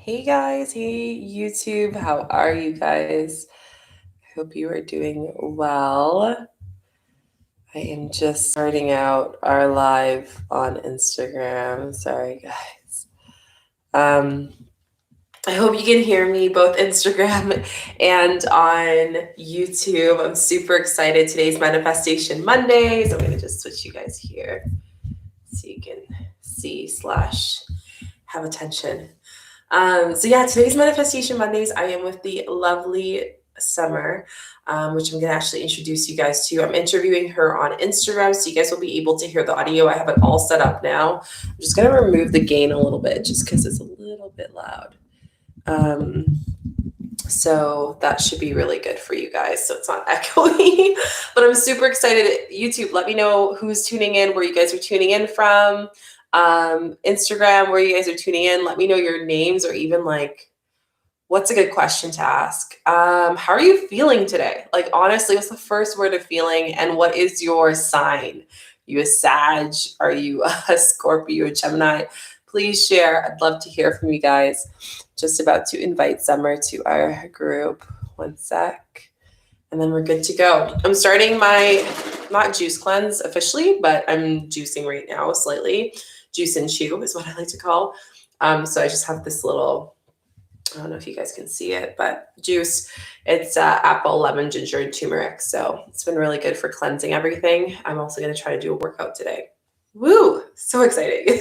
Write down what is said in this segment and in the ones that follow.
Hey guys, hey YouTube, how are you guys? I hope you are doing well. I am just starting out our live on Instagram. Sorry guys. Um, I hope you can hear me both Instagram and on YouTube. I'm super excited. Today's Manifestation Monday, so I'm gonna just switch you guys here so you can see / have attention. Today's Manifestation Mondays, I am with the lovely Summer, which I'm going to actually introduce you guys to. I'm interviewing her on Instagram, so you guys will be able to hear the audio. I have it all set up now. I'm just going to remove the gain a little bit just because it's a little bit loud. So that should be really good for you guys, so it's not echoey. But I'm super excited. YouTube, let me know who's tuning in, where you guys are tuning in from. Instagram, where you guys are tuning in. Let me know your names, or even like, what's a good question to ask? How are you feeling today? Like, honestly, what's the first word of feeling, and what is your sign? Are you a Sag? Are you a Scorpio, a Gemini? Please share. I'd love to hear from you guys. Just about to invite Summer to our group. One sec. And then we're good to go. I'm starting my, not juice cleanse officially, but I'm juicing right now slightly. Juice and chew is what I like to call. So I just have this little, I don't know if you guys can see it, but juice. It's apple, lemon, ginger, and turmeric. So it's been really good for cleansing everything. I'm also going to try to do a workout today. Woo! So exciting.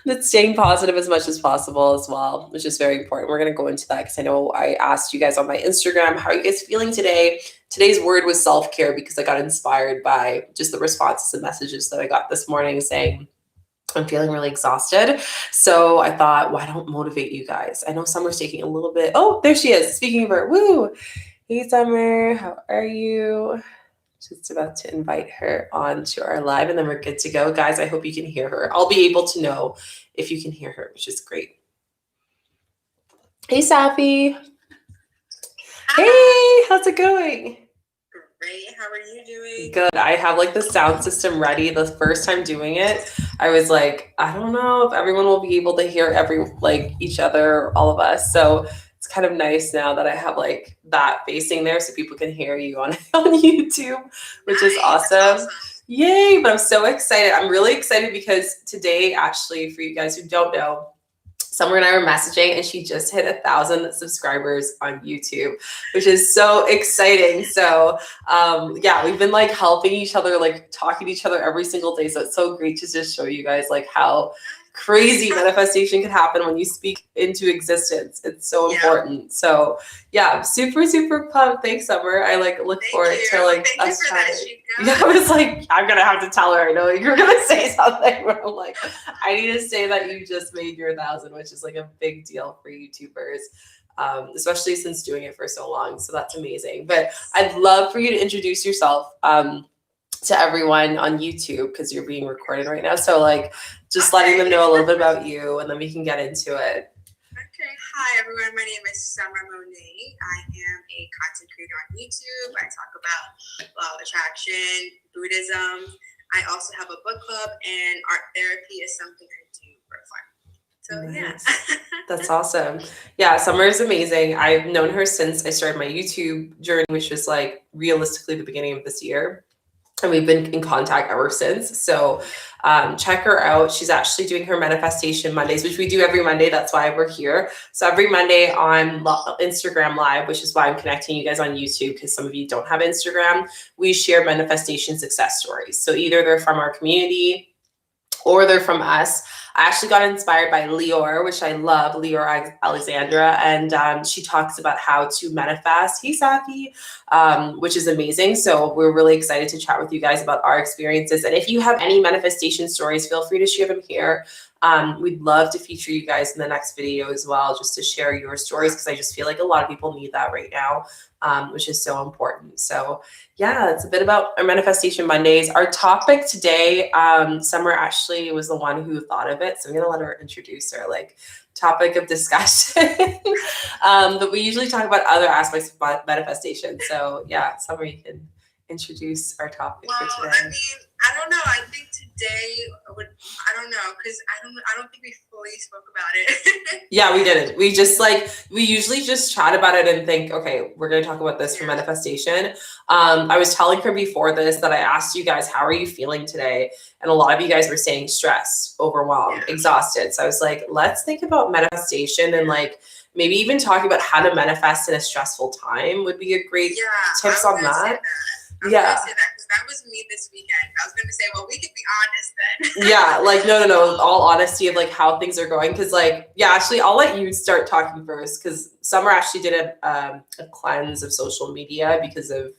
That's staying positive as much as possible as well, which is very important. We're going to go into that because I know I asked you guys on my Instagram, how are you guys feeling today? Today's word was self-care because I got inspired by just the responses and messages that I got this morning saying, I'm feeling really exhausted. So I thought, why don't motivate you guys? I know Summer's taking a little bit. Oh, there she is. Speaking of her, woo. Hey, Summer, how are you? Just about to invite her on to our live, and then we're good to go. Guys, I hope you can hear her. I'll be able to know if you can hear her, which is great. Hey, Safi. Hey, how's it going? Great. How are you doing? Good. I have like the sound system ready. The first time doing it, I was like, I don't know if everyone will be able to hear each other, all of us. So it's kind of nice now that I have like that facing there so people can hear you on YouTube, which is awesome. Yay. But I'm so excited. I'm really excited because today, actually, for you guys who don't know, Summer and I were messaging, and she just hit 1,000 subscribers on YouTube, which is so exciting. So we've been like helping each other, like talking to each other every single day. So it's so great to just show you guys like how crazy manifestation can happen when you speak into existence. It's so important. So I'm super, super pumped. Thanks, Summer. I look forward to like us chatting. Yeah, I was like, I'm gonna have to tell her. I know you're gonna say something, but I'm like, I need to say that you just made your 1,000, which is like a big deal for YouTubers. Especially since doing it for so long. So that's amazing. But I'd love for you to introduce yourself to everyone on YouTube because you're being recorded right now. So just letting them know a little bit about you, and then we can get into it. Okay. Hi, everyone. My name is Summer Monae. I am a content creator on YouTube. I talk about law of attraction, Buddhism. I also have a book club, and art therapy is something I do for fun. So, nice. That's awesome. Yeah, Summer is amazing. I've known her since I started my YouTube journey, which was like realistically the beginning of this year. And we've been in contact ever since. So check her out. She's actually doing her Manifestation Mondays, which we do every Monday. That's why we're here. So every Monday on Instagram Live, which is why I'm connecting you guys on YouTube, because some of you don't have Instagram, we share manifestation success stories. So either they're from our community or they're from us. I actually got inspired by Lior, which I love, Lior Alexandra, and she talks about how to manifest. Hey, Safi, which is amazing. So we're really excited to chat with you guys about our experiences. And if you have any manifestation stories, feel free to share them here. We'd love to feature you guys in the next video as well, just to share your stories, because I just feel like a lot of people need that right now, which is so important. So it's a bit about our Manifestation Mondays. Our topic today, Summer actually was the one who thought of it, so I'm gonna let her introduce her topic of discussion. But we usually talk about other aspects of manifestation. So Summer, you can introduce our topic for today. I mean, I don't know. I think today would. I don't know because I don't think we fully spoke about it. Yeah, we didn't. We just we usually just chat about it and think, okay, we're going to talk about this for manifestation. I was telling her before this that I asked you guys, how are you feeling today? And a lot of you guys were saying stressed, overwhelmed, exhausted. So I was like, let's think about manifestation and maybe even talking about how to manifest in a stressful time would be a great tips on that. I'm gonna say that because that was me this weekend. I was gonna say, well, we could be honest then. Yeah, no. All honesty of how things are going, because actually, I'll let you start talking first, because Summer actually did a cleanse of social media because of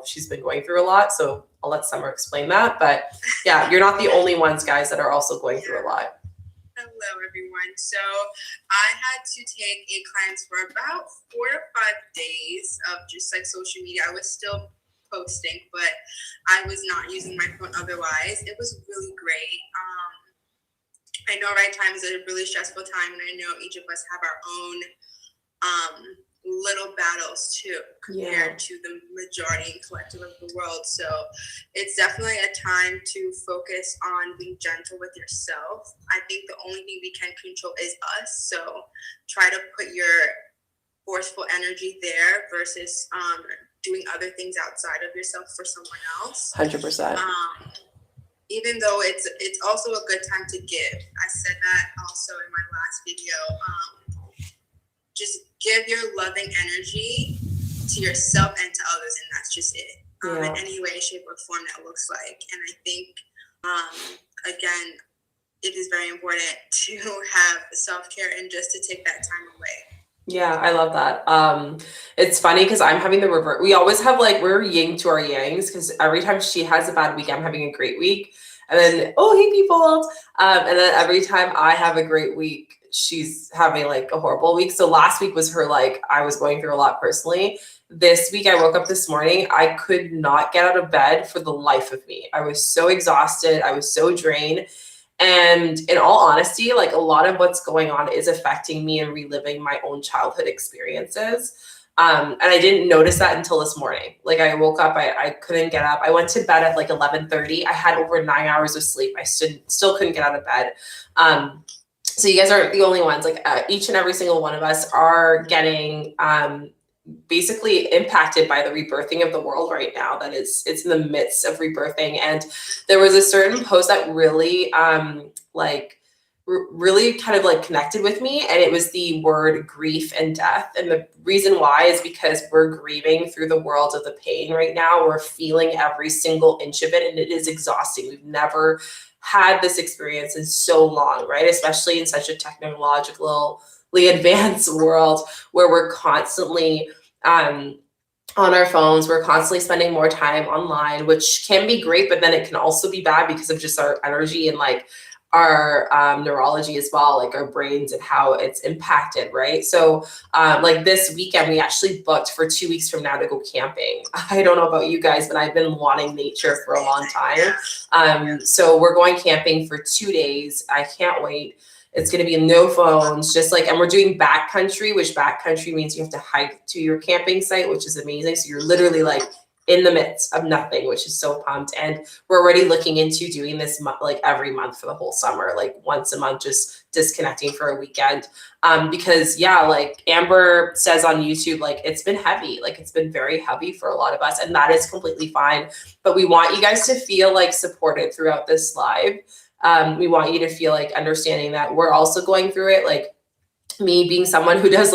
she's been going through a lot. So I'll let Summer explain that. But yeah, you're not the only ones, guys, that are also going through a lot. Hello, everyone. So I had to take a cleanse for about 4 to 5 days of just social media. I was still posting, but I was not using my phone otherwise. It was really great. I know right time is a really stressful time, and I know each of us have our own little battles too, compared to the majority and collective of the world. So it's definitely a time to focus on being gentle with yourself. I think the only thing we can control is us. So try to put your forceful energy there versus doing other things outside of yourself for someone else. 100%. Even though it's also a good time to give. I said that also in my last video. Just give your loving energy to yourself and to others, and that's just it. In any way, shape, or form that looks like. And I think, again, it is very important to have self-care and just to take that time away. Yeah, I love that. It's funny because I'm having the revert. We always have we're yin to our yangs, because every time she has a bad week, I'm having a great week. And then, oh, hey people. And then every time I have a great week, she's having a horrible week. So last week was her, I was going through a lot personally. This week, I woke up this morning, I could not get out of bed for the life of me. I was so exhausted. I was so drained. And in all honesty, a lot of what's going on is affecting me and reliving my own childhood experiences. And I didn't notice that until this morning. I woke up, I couldn't get up. I went to bed at 11:30. I had over 9 hours of sleep. I still couldn't get out of bed. So you guys aren't the only ones. Each and every single one of us are getting basically impacted by the rebirthing of the world right now. It's in the midst of rebirthing. And there was a certain post that really really kind of connected with me, and it was the word grief and death. And the reason why is because we're grieving through the world of the pain right now. We're feeling every single inch of it, and it is exhausting. We've never had this experience in so long, right? Especially in such a technologically advanced world where we're constantly on our phones. We're constantly spending more time online, which can be great, but then it can also be bad because of just our energy and our neurology as well, our brains and how it's impacted, right? So this weekend, we actually booked for 2 weeks from now to go camping. I don't know about you guys, but I've been wanting nature for a long time. So we're going camping for 2 days. I can't wait. It's going to be no phones, and we're doing backcountry, which backcountry means you have to hike to your camping site, which is amazing. So you're literally in the midst of nothing, which is so pumped. And we're already looking into doing this every month for the whole summer, once a month, just disconnecting for a weekend. Because Amber says on YouTube, it's been heavy, it's been very heavy for a lot of us, and that is completely fine. But we want you guys to feel supported throughout this live. We want you to feel understanding that we're also going through it. Me being someone who does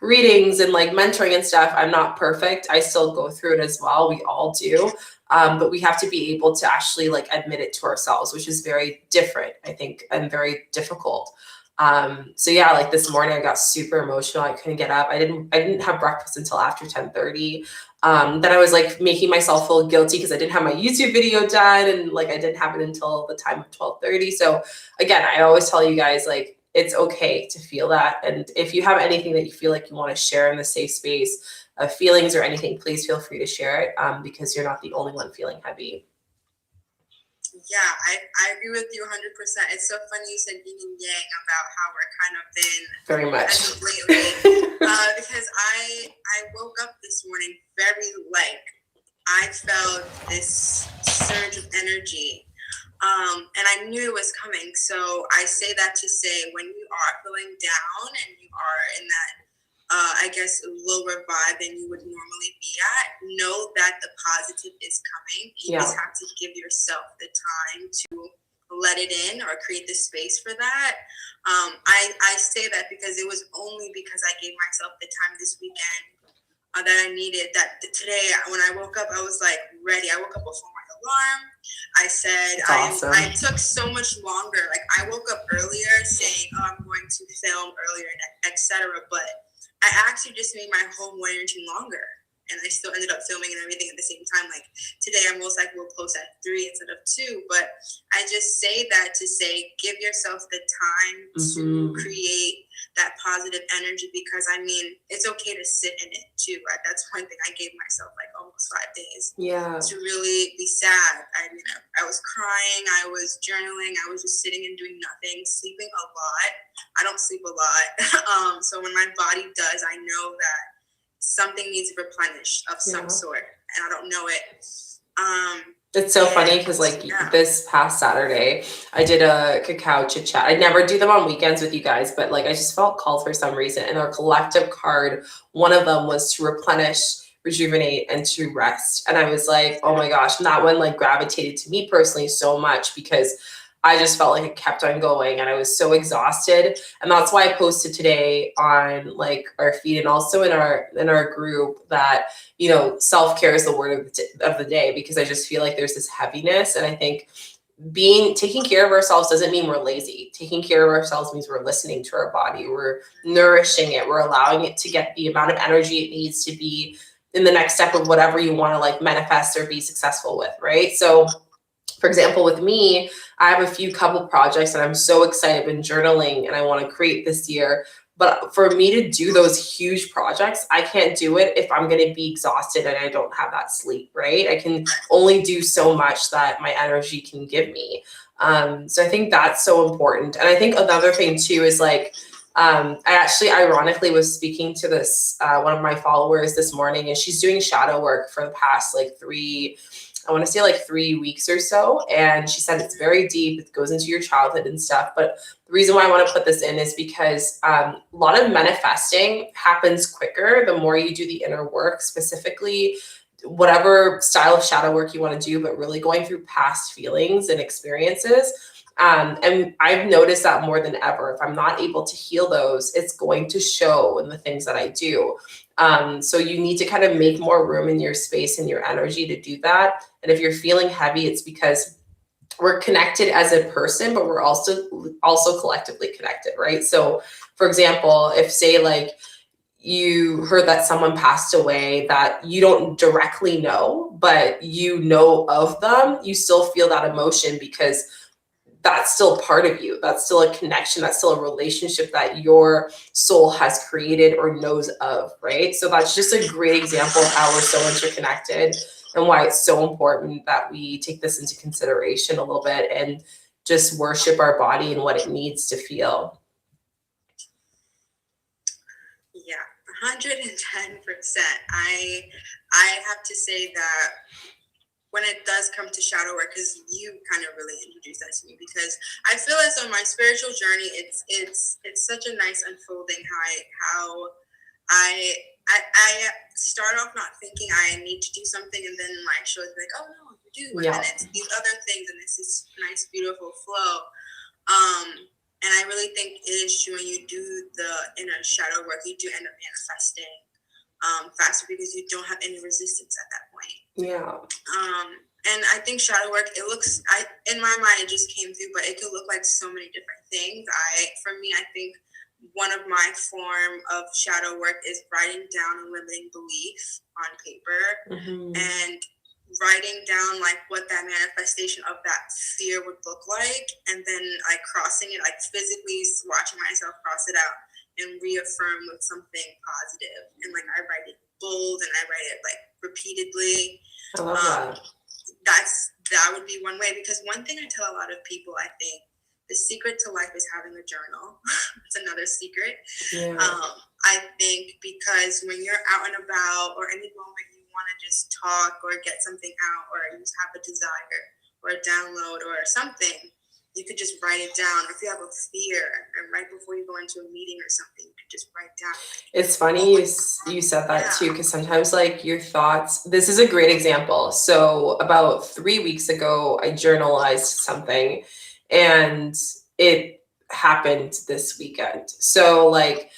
readings and mentoring and stuff, I'm not perfect. I still go through it as well. We all do. But we have to be able to actually admit it to ourselves, which is very different, I think, and very difficult. So yeah, this morning I got super emotional. I couldn't get up. I didn't have breakfast until after 10:30. Then I was making myself feel guilty because I didn't have my YouTube video done, and I didn't have it until the time of 12:30. So again, I always tell you guys it's okay to feel that. And if you have anything that you feel you want to share in the safe space of feelings or anything, please feel free to share it, because you're not the only one feeling heavy. Yeah, I agree with you 100%. It's so funny you said yin and yang about how we're kind of been very much lately. Because I woke up this morning very I felt this surge of energy. And I knew it was coming. So I say that to say, when you are feeling down and you are in that, I guess, lower vibe than you would normally be at, know that the positive is coming. You just have to give yourself the time to let it in or create the space for that. I say that because it was only because I gave myself the time this weekend that I needed. That today, when I woke up, I was like ready. I woke up before my alarm. I said, awesome. I took so much longer. Like, I woke up earlier saying, oh, I'm going to film earlier, etc. But I actually just made my whole morning routine longer. And I still ended up filming and everything at the same time. Like, today, I most likely will post at 3 instead of 2. But I just say that to say, give yourself the time to create that positive energy, because I mean, it's okay to sit in it too. Right? That's one thing I gave myself, like almost 5 days to really be sad. I was crying, I was journaling, I was just sitting and doing nothing, sleeping a lot. I don't sleep a lot. So when my body does, I know that something needs replenished of some sort, and I don't know it. It's so funny because this past Saturday, I did a cacao chit chat. I never do them on weekends with you guys, but like I just felt called for some reason. And our collective card, one of them was to replenish, rejuvenate, and to rest. And I was like, oh my gosh. And that one like gravitated to me personally so much because I just felt like it kept on going and I was so exhausted. And that's why I posted today on like our feed and also in our group that, you know, self-care is the word of the day, because I just feel like there's this heaviness. And I think taking care of ourselves doesn't mean we're lazy. Taking care of ourselves means we're listening to our body. We're nourishing it. We're allowing it to get the amount of energy it needs to be in the next step of whatever you want to like manifest or be successful with. Right. So for example, with me, I have a few couple projects and I'm so excited. I've been journaling and I want to create this year. But for me to do those huge projects, I can't do it if I'm going to be exhausted and I don't have that sleep, right? I can only do so much that my energy can give me. So I think that's so important. And I think another thing too is like, I actually ironically was speaking to this, one of my followers this morning, and she's doing shadow work for the past like 3 weeks or so. And she said it's very deep. It goes into your childhood and stuff. But the reason why I want to put this in is because a lot of manifesting happens quicker the more you do the inner work, specifically whatever style of shadow work you want to do, but really going through past feelings and experiences. And I've noticed that more than ever. If I'm not able to heal those, it's going to show in the things that I do. So you need to kind of make more room in your space and your energy to do that. And if you're feeling heavy, it's because we're connected as a person, but we're also collectively connected, right? So for example, if say like you heard that someone passed away that you don't directly know, but you know of them, you still feel that emotion because that's still part of you. That's still a connection. That's still a relationship that your soul has created or knows of, right? So that's just a great example of how we're so interconnected and why it's so important that we take this into consideration a little bit and just worship our body and what it needs to feel. Yeah, 110%. I have to say that when it does come to shadow work, because you kind of really introduced that to me, because I feel as though my spiritual journey, it's such a nice unfolding how I start off not thinking I need to do something, and then like shows like, oh no, you do, and then it's these other things, and it's this nice beautiful flow. And I really think it is true, when you do the inner shadow work, you do end up manifesting faster because you don't have any resistance at that point. Yeah. And I think shadow work, in my mind, it just came through, but it could look like so many different things. For me, I think one of my form of shadow work is writing down a limiting belief on paper and writing down like what that manifestation of that fear would look like, and then like crossing it, like physically watching myself cross it out and reaffirm with something positive. And like I write it bold and I write it like repeatedly. I love that. That would be one way, because one thing I tell a lot of people, I think the secret to life is having a journal. It's another secret. I think because when you're out and about, or any moment you want to just talk or get something out, or you just have a desire or a download or something, you could just write it down. Or if you have a fear, and right before you go into a meeting or something, you could just write down. It's funny you said that too, because sometimes like your thoughts, this is a great example. So about 3 weeks ago, I journalized something and it happened this weekend. So like,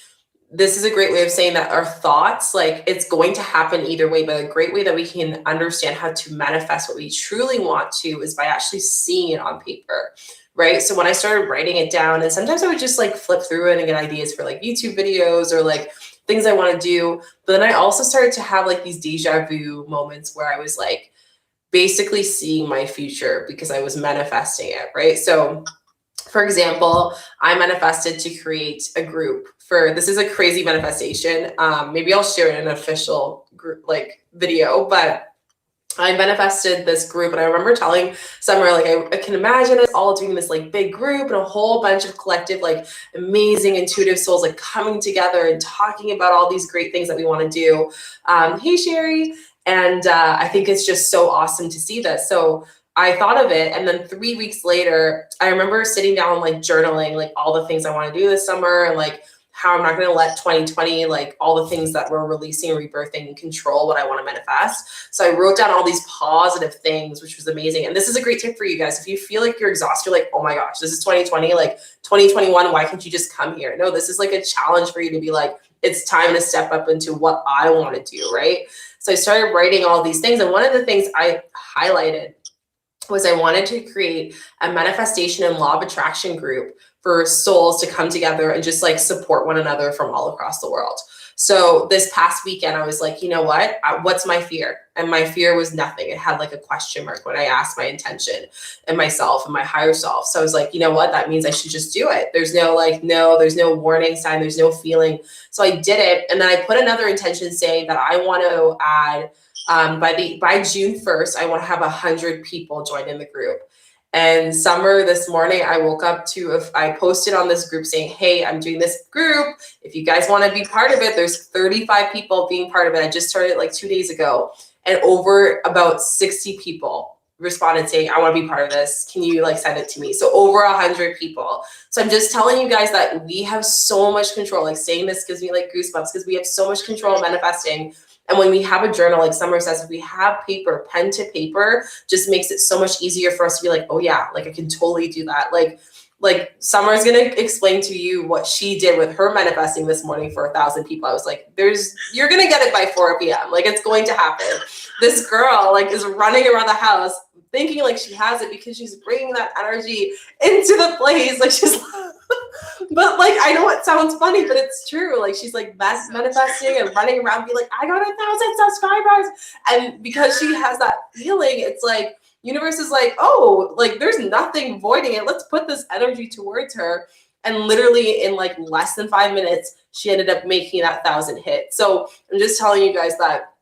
this is a great way of saying that our thoughts, like it's going to happen either way, but a great way that we can understand how to manifest what we truly want to is by actually seeing it on paper, right? So when I started writing it down, and sometimes I would just like flip through it and get ideas for like YouTube videos or like things I want to do. But then I also started to have like these deja vu moments where I was like basically seeing my future because I was manifesting it, right? So for example, I manifested to create a group for, this is a crazy manifestation. Maybe I'll share it in an official group, like video, but I manifested this group, and I remember telling Summer, like, I can imagine us all doing this like big group and a whole bunch of collective, like amazing intuitive souls, like coming together and talking about all these great things that we want to do. Hey, Sherry. And I think it's just so awesome to see this. So I thought of it, and then 3 weeks later, I remember sitting down, like journaling, like all the things I want to do this summer, and like how I'm not going to let 2020, like all the things that we're releasing and rebirthing, control what I want to manifest. So I wrote down all these positive things, which was amazing. And this is a great tip for you guys. If you feel like you're exhausted, you're like, oh my gosh, this is 2020, like 2021, why can't you just come here? No, this is like a challenge for you to be like, it's time to step up into what I want to do, right? So I started writing all these things. And one of the things I highlighted was I wanted to create a manifestation and law of attraction group for souls to come together and just like support one another from all across the world. So this past weekend, I was like, you know what? What's my fear? And my fear was nothing. It had like a question mark when I asked my intention and myself and my higher self. So I was like, you know what? That means I should just do it. There's no like, no, there's no warning sign. There's no feeling. So I did it. And then I put another intention saying that I want to add by June 1st, I want to have 100 people join in the group. And Summer, this morning, I woke up to, I posted on this group saying, hey, I'm doing this group. If you guys want to be part of it, there's 35 people being part of it. I just started like 2 days ago, and over about 60 people responded saying, I want to be part of this. Can you like send it to me? So over 100 people. So I'm just telling you guys that we have so much control. Like saying this gives me like goosebumps because we have so much control manifesting. And when we have a journal, like Summer says, if we have paper, pen to paper, just makes it so much easier for us to be like, oh yeah, like I can totally do that. Like Summer's gonna explain to you what she did with her manifesting this morning for 1,000 people. I was like, you're gonna get it by 4 p.m. Like it's going to happen. This girl like is running around the house thinking like she has it because she's bringing that energy into the place. Like she's but like, I know it sounds funny, but it's true. Like she's like manifesting and running around being like, I got 1,000 subscribers. And because she has that feeling, it's like, universe is like, oh, like there's nothing voiding it. Let's put this energy towards her. And literally in like less than 5 minutes, she ended up making that 1,000 hit. So I'm just telling you guys that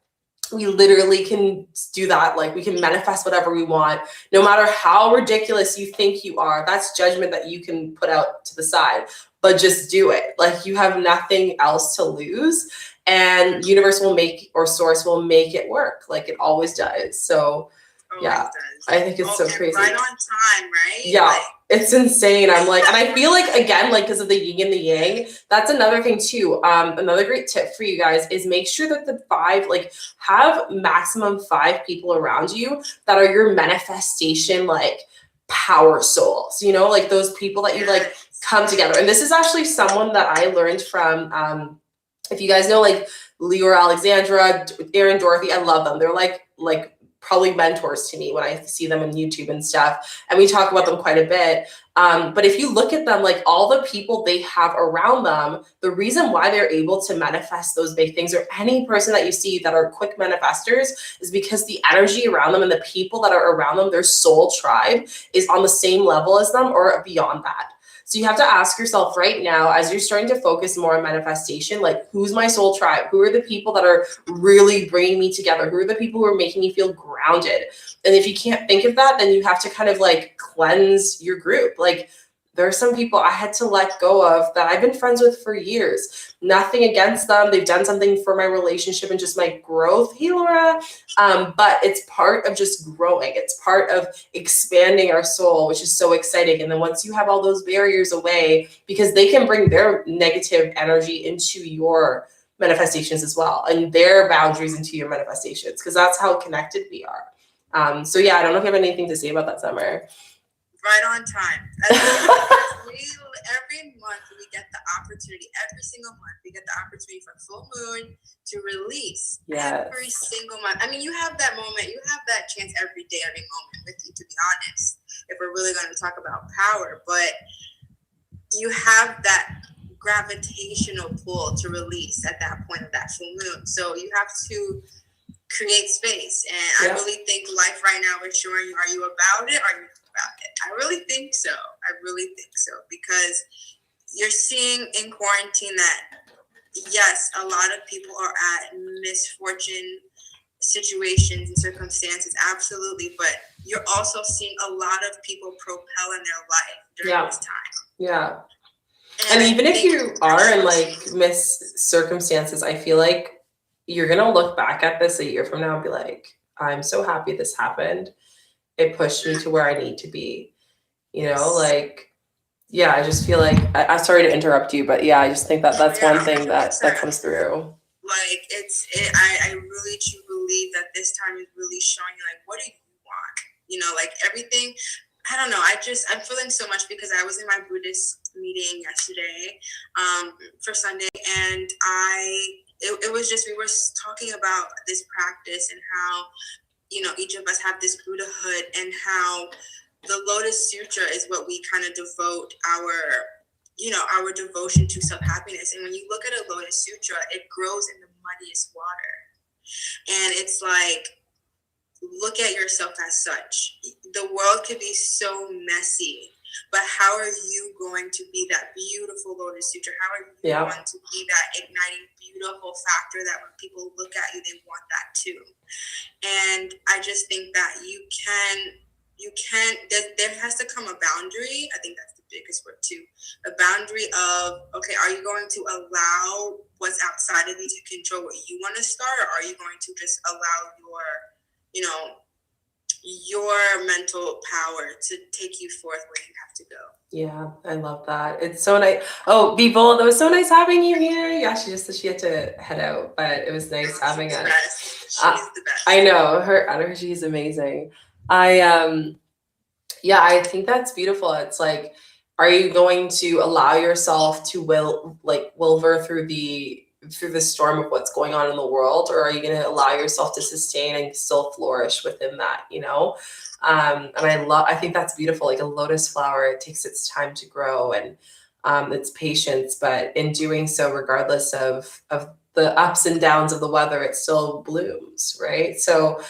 we literally can do that. Like we can manifest whatever we want, no matter how ridiculous you think you are. That's judgment that you can put out to the side, but just do it. Like you have nothing else to lose, and universe will make, or source will make it work. Like it always does. So yeah, I think it's so crazy. Right on time, right? Yeah, like, it's insane. I'm like, and I feel like, again, like because of the yin and the yang, that's another thing too. Another great tip for you guys is make sure that the 5, like have maximum 5 people around you that are your manifestation, like power souls, you know, like those people that you like come together. And this is actually someone that I learned from, if you guys know, like Leora Alexandra, Erin Dorothy, I love them. They're like probably mentors to me when I see them on YouTube and stuff. And we talk about them quite a bit. But if you look at them, like all the people they have around them, the reason why they're able to manifest those big things, or any person that you see that are quick manifestors, is because the energy around them and the people that are around them, their soul tribe, is on the same level as them or beyond that. So you have to ask yourself right now, as you're starting to focus more on manifestation, like who's my soul tribe? Who are the people that are really bringing me together? Who are the people who are making me feel grounded? And if you can't think of that, then you have to kind of like cleanse your group. Like there are some people I had to let go of that I've been friends with for years. Nothing against them. They've done something for my relationship and just my growth. Hey, Laura. But it's part of just growing. It's part of expanding our soul, which is so exciting. And then once you have all those barriers away, because they can bring their negative energy into your manifestations as well, and their boundaries into your manifestations, because that's how connected we are. So yeah, I don't know if you have anything to say about that, Summer. Right on time. Every month we get the opportunity, every single month we get the opportunity for full moon to release. Yes. Every single month. I mean, you have that moment, you have that chance every day, every moment with you, to be honest, if we're really going to talk about power. But you have that gravitational pull to release at that point of that full moon. So you have to create space. And I really think life right now is showing you, are you about it? Are you about it? I really think so. Because you're seeing in quarantine that, yes, a lot of people are at misfortune situations and circumstances, absolutely, but you're also seeing a lot of people propel in their life during this time. Yeah. And even if you are in like circumstances, I feel like you're gonna look back at this a year from now and be like, I'm so happy this happened. It pushed me to where I need to be. You know, like, yeah, I just feel like, I'm sorry to interrupt you, but yeah, I just think that that's one thing that comes through. Like, I really do believe that this time is really showing you, like, what do you want? You know, like everything, I don't know. I'm feeling so much because I was in my Buddhist meeting yesterday for Sunday, and it was just, we were talking about this practice and how, you know, each of us have this Buddhahood, and how the Lotus Sutra is what we kind of devote our devotion to self-happiness. And when you look at a Lotus Sutra, it grows in the muddiest water. And it's like, look at yourself as such. The world could be so messy, but how are you going to be that beautiful Lotus Sutra? How are you going to be that igniting, beautiful factor that when people look at you, they want that too? And I just think that there has to come a boundary. I think that's the biggest word too. A boundary of, okay, are you going to allow what's outside of you to control what you want to start, or are you going to just allow your mental power to take you forth where you have to go? Yeah, I love that. It's so nice. Oh, Bevol, it was so nice having you here. Yeah, she just said she had to head out, but it was nice having us. She's the best. I know her energy is amazing. I think that's beautiful. It's like, are you going to allow yourself to wilver through the storm of what's going on in the world, or are you going to allow yourself to sustain and still flourish within that, you know? And I think that's beautiful. Like a lotus flower, it takes its time to grow, and it's patience, but in doing so, regardless of the ups and downs of the weather, it still blooms, right? So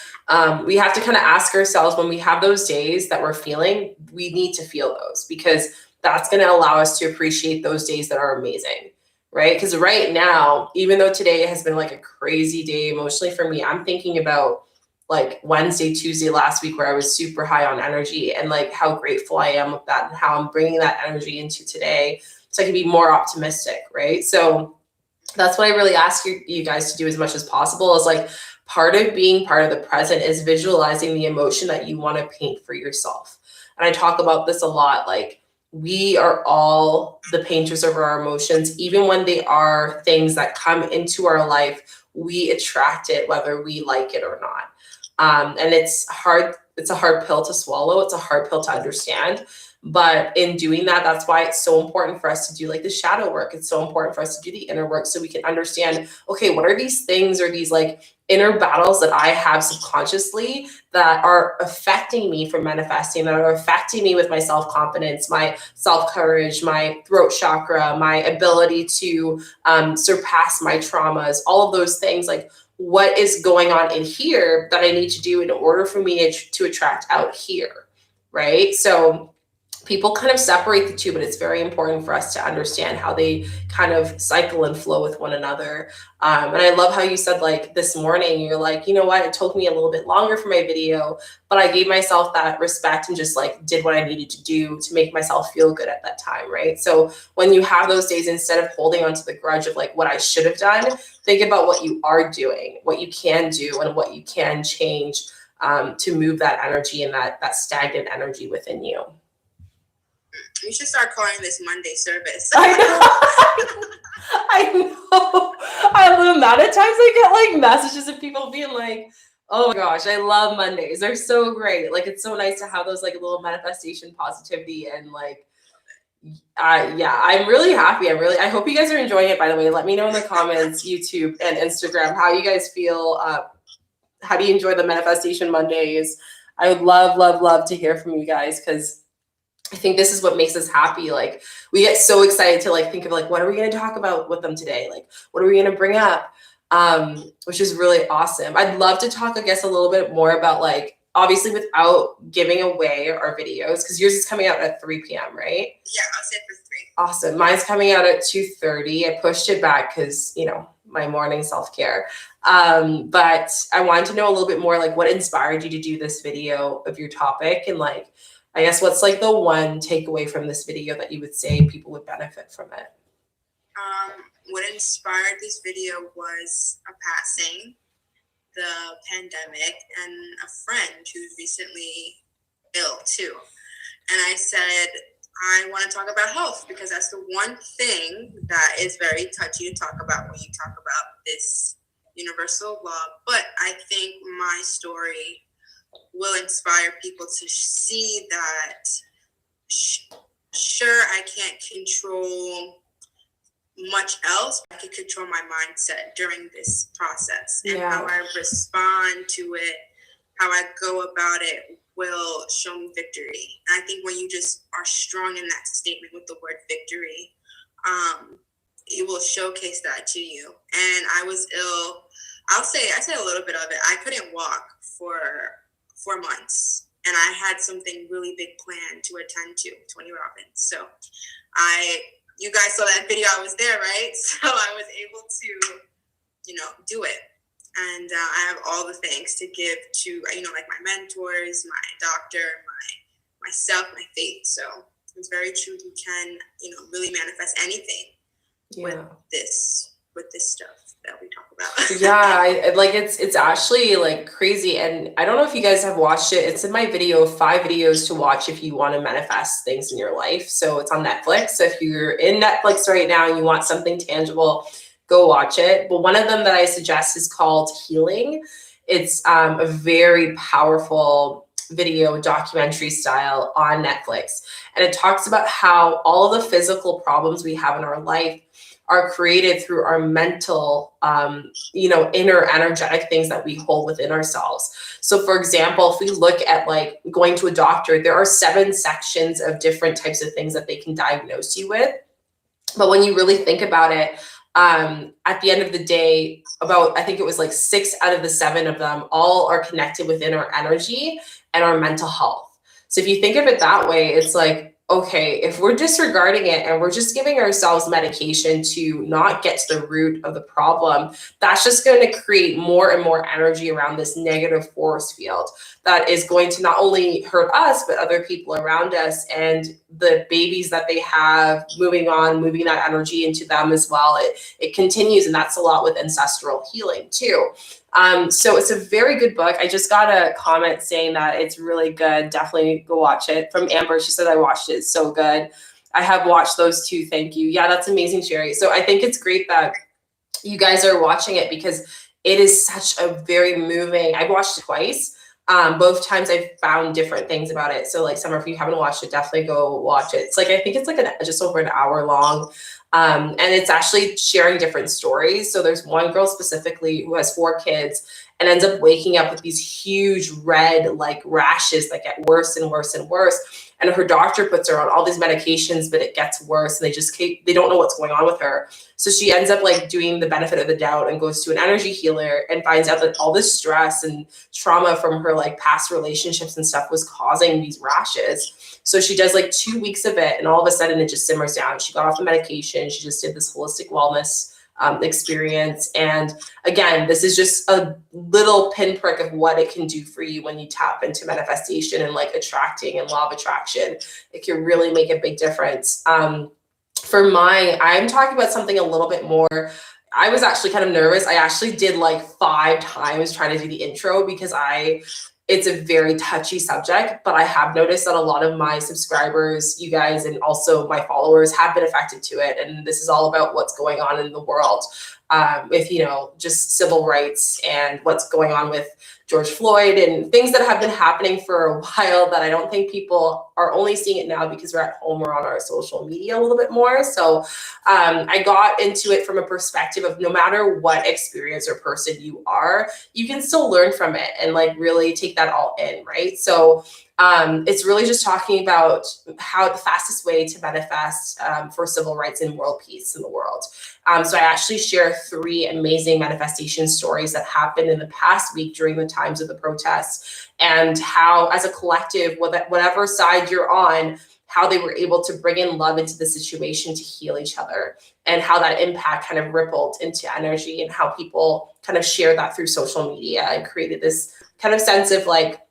we have to kind of ask ourselves, when we have those days that we're feeling, we need to feel those, because that's going to allow us to appreciate those days that are amazing, right? Because right now, even though today has been like a crazy day emotionally for me, I'm thinking about like Wednesday, Tuesday last week, where I was super high on energy, and like how grateful I am with that, and how I'm bringing that energy into today so I can be more optimistic, right? So that's what I really ask you guys to do as much as possible, is like, part of being part of the present is visualizing the emotion that you want to paint for yourself. And I talk about this a lot, like, we are all the painters of our emotions. Even when they are things that come into our life, we attract it whether we like it or not. And it's hard. It's a hard pill to swallow. It's a hard pill to understand. But in doing that, that's why it's so important for us to do like the shadow work. It's so important for us to do the inner work, so we can understand, okay, what are these things or these like inner battles that I have subconsciously that are affecting me from manifesting, that are affecting me with my self-confidence, my self-courage, my throat chakra, my ability to surpass my traumas, all of those things. Like, what is going on in here that I need to do in order for me to attract out here, right? So people kind of separate the two, but it's very important for us to understand how they kind of cycle and flow with one another. And I love how you said, like, this morning, you're like, you know what, it took me a little bit longer for my video, but I gave myself that respect and just like did what I needed to do to make myself feel good at that time, right? So when you have those days, instead of holding onto the grudge of like what I should have done, think about what you are doing, what you can do, and what you can change to move that energy and that stagnant energy within you. You should start calling this Monday service. I know. I know. I love the amount of times I get like messages of people being like, oh my gosh, I love Mondays. They're so great. Like, it's so nice to have those like little manifestation positivity and like, yeah, I'm really happy. I hope you guys are enjoying it, by the way. Let me know in the comments, YouTube and Instagram, how you guys feel. How do you enjoy the Manifestation Mondays? I would love to hear from you guys, because I think this is what makes us happy. Like, we get so excited to like think of like, what are we going to talk about with them today? Like, what are we going to bring up? Which is really awesome. I'd love to talk, I guess, a little bit more about like, obviously without giving away our videos, because yours is coming out at 3 p.m., right? Yeah, I'll say for 3. Awesome. Mine's coming out at 2:30. I pushed it back because, you know, my morning self-care. But I wanted to know a little bit more, like, what inspired you to do this video of your topic, and like, I guess, what's like the one takeaway from this video that you would say people would benefit from it? What inspired this video was a passing, the pandemic, and a friend who's recently ill too. And I said, I want to talk about health, because that's the one thing that is very touchy to talk about when you talk about this universal law. But I think my story will inspire people to see that, sure, I can't control much else, but I can control my mindset during this process. And how I respond to it, how I go about it, will show me victory. And I think when you just are strong in that statement with the word victory, it will showcase that to you. And I was ill. I said a little bit of it. I couldn't walk for 4 months, and I had something really big planned to attend to, Tony Robbins. So you guys saw that video. I was there, right? So I was able to, do it. And I have all the thanks to give to, like my mentors, my doctor, myself, my faith. So it's very true. You can, really manifest anything with this stuff that we talk about. Yeah, it's actually like crazy. And I don't know if you guys have watched it. It's in my video, 5 videos to watch if you want to manifest things in your life. So it's on Netflix. So if you're in Netflix right now and you want something tangible, go watch it. But one of them that I suggest is called Healing. It's a very powerful video, documentary style on Netflix. And it talks about how all of the physical problems we have in our life are created through our mental, inner energetic things that we hold within ourselves. So for example, if we look at like going to a doctor, there are 7 sections of different types of things that they can diagnose you with. But when you really think about it, at the end of the day, I think it was like 6 out of the 7 of them all are connected within our energy and our mental health. So if you think of it that way, it's like, okay, if we're disregarding it and we're just giving ourselves medication to not get to the root of the problem, that's just going to create more and more energy around this negative force field that is going to not only hurt us, but other people around us and the babies that they have moving that energy into them as well. It continues, and that's a lot with ancestral healing too. So it's a very good book. I just got a comment saying that it's really good. Definitely go watch it. From Amber, she said, I watched it. It's so good. I have watched those too. Thank you. Yeah, that's amazing, Sherry. So I think it's great that you guys are watching it, because it is such a very moving. I've watched it twice. Both times I've found different things about it. So like, Summer, if you haven't watched it, definitely go watch it. It's like, I think it's like just over an hour long. And it's actually sharing different stories. So there's one girl specifically who has 4 kids and ends up waking up with these huge red like rashes that get worse and worse and worse. and her doctor puts her on all these medications, but it gets worse, and they don't know what's going on with her. So she ends up like doing the benefit of the doubt and goes to an energy healer and finds out that all this stress and trauma from her like past relationships and stuff was causing these rashes. So she does like 2 weeks of it, and all of a sudden it just simmers down. She got off the medication. She just did this holistic wellness experience. And again, this is just a little pinprick of what it can do for you when you tap into manifestation and like attracting and law of attraction. It can really make a big difference. For mine, I'm talking about something a little bit more. I was actually kind of nervous. I actually did like 5 times trying to do the intro because it's a very touchy subject, but I have noticed that a lot of my subscribers, you guys, and also my followers have been affected to it. And this is all about what's going on in the world with, just civil rights and what's going on with George Floyd and things that have been happening for a while that I don't think people are only seeing it now because we're at home or on our social media a little bit more. So I got into it from a perspective of no matter what experience or person you are, you can still learn from it and like really take that all in, right? So it's really just talking about how the fastest way to manifest for civil rights and world peace in the world. So I actually share 3 amazing manifestation stories that happened in the past week during the times of the protests, and how as a collective, whatever side you're on, how they were able to bring in love into the situation to heal each other, and how that impact kind of rippled into energy, and how people kind of shared that through social media and created this kind of sense of like,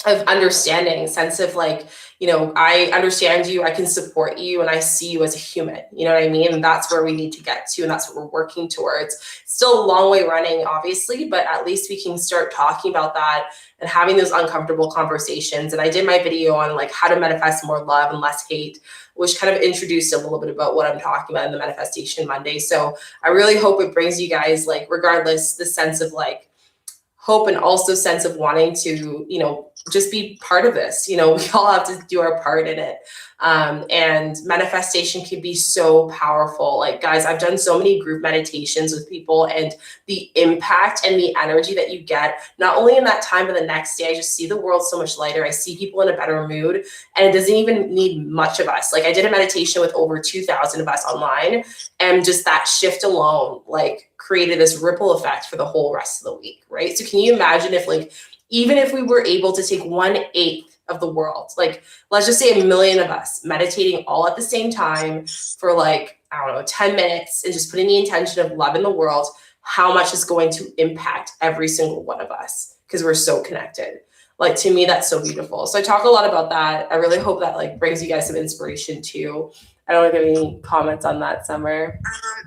of understanding, sense of like, I understand you, I can support you, and I see you as a human, you know what I mean? And that's where we need to get to, and that's what we're working towards. Still a long way running, obviously, but at least we can start talking about that and having those uncomfortable conversations. And I did my video on like how to manifest more love and less hate, which kind of introduced a little bit about what I'm talking about in the Manifestation Monday. So I really hope it brings you guys, like, regardless, the sense of like hope and also sense of wanting to, just be part of this. We all have to do our part in it. And manifestation can be so powerful. Like, guys, I've done so many group meditations with people, and the impact and the energy that you get, not only in that time, but the next day, I just see the world so much lighter. I see people in a better mood, and it doesn't even need much of us. Like, I did a meditation with over 2,000 of us online, and just that shift alone, like, created this ripple effect for the whole rest of the week, right? So can you imagine if, like, even if we were able to take 1/8 of the world, like, let's just say 1 million of us meditating all at the same time for like, I don't know, 10 minutes, and just putting the intention of love in the world, how much is going to impact every single one of us, because we're so connected. Like, to me, that's so beautiful. So I talk a lot about that. I really hope that like brings you guys some inspiration too. I don't know if you have any comments on that, Summer.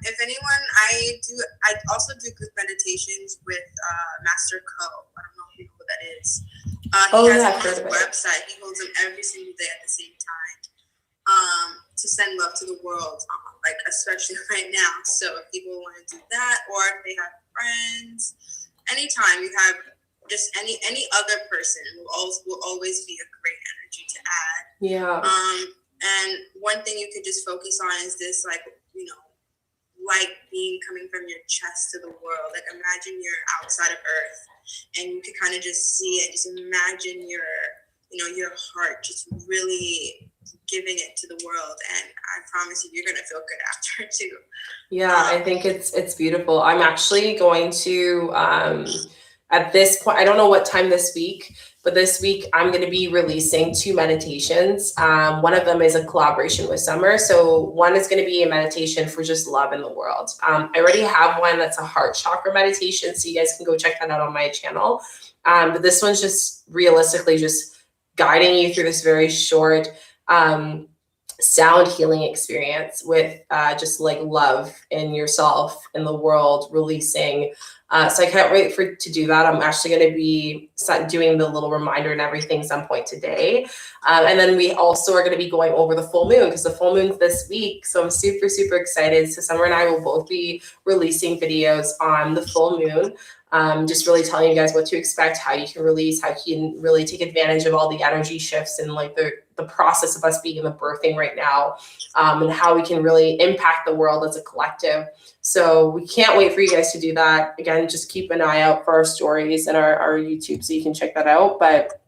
If anyone, I also do group meditations with Master Co. I don't know if you know what that is. He has I've on heard his of it. website. He holds them every single day at the same time to send love to the world, like especially right now. So if people want to do that, or if they have friends, anytime you have just any other person will always be a great energy to add. Yeah. And one thing you could just focus on is this, like, light being coming from your chest to the world. Like, imagine you're outside of Earth, and you could kind of just see it. Just imagine your heart just really giving it to the world, and I promise you're gonna feel good after too. Yeah, I think it's beautiful. I'm actually going to at this point, I don't know what time this week, but this week I'm going to be releasing 2 meditations. One of them is a collaboration with Summer. So one is going to be a meditation for just love in the world. I already have one that's a heart chakra meditation, so you guys can go check that out on my channel. But this one's just realistically just guiding you through this very short sound healing experience with just like love in yourself, in the world, releasing. So I can't wait to do that. I'm actually going to be doing the little reminder and everything some point today. And then we also are going to be going over the full moon, because the full moon's this week. So I'm super, super excited. So Summer and I will both be releasing videos on the full moon. Just really telling you guys what to expect, how you can release, how you can really take advantage of all the energy shifts and like the process of us being in the birthing right now, and how we can really impact the world as a collective. So we can't wait for you guys to do that. Again, just keep an eye out for our stories and our YouTube so you can check that out. But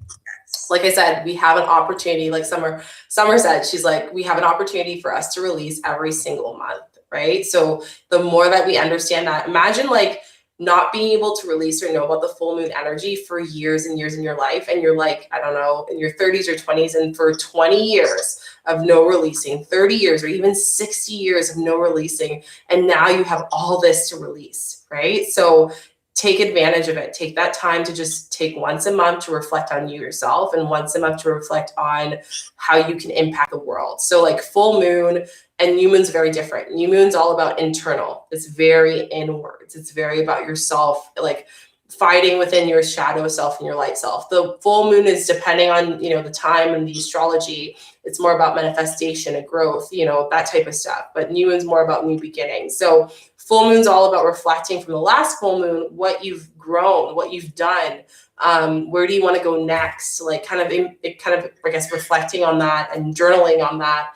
like I said, we have an opportunity, like Summer said, she's like, we have an opportunity for us to release every single month, right? So the more that we understand that, imagine like not being able to release or know about the full moon energy for years and years in your life. And you're like, I don't know, in your 30s or 20s, and for 20 years of no releasing, 30 years or even 60 years of no releasing. And now you have all this to release, right? So take advantage of it. Take that time to just take once a month to reflect on you yourself, and once a month to reflect on how you can impact the world. So like full moon and new moon's very different. New moon's all about internal. It's very inwards. It's very about yourself, like fighting within your shadow self and your light self. The full moon is, depending on, you know, the time and the astrology, it's more about manifestation and growth, you know, that type of stuff. But new moon's more about new beginnings. So full moon's all about reflecting from the last full moon, what you've grown, what you've done. Where do you want to go next? Like I guess, reflecting on that and journaling on that.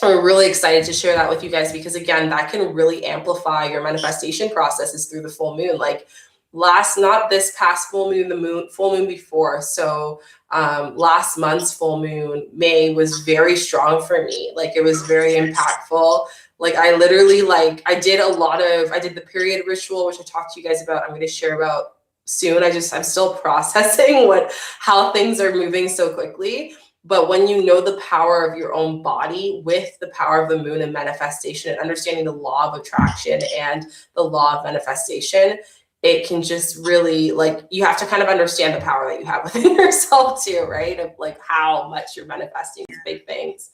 We're really excited to share that with you guys, because again, that can really amplify your manifestation processes through the full moon. Like not this past full moon, the full moon before. So last month's full moon, May, was very strong for me. Like it was very impactful. Like I literally, like I did the period ritual, which I talked to you guys about. I'm going to share about soon. I'm still processing how things are moving so quickly. But when you know the power of your own body with the power of the moon and manifestation, and understanding the law of attraction and the law of manifestation, it can just really, like, you have to kind of understand the power that you have within yourself too, right? Of like how much you're manifesting these big things.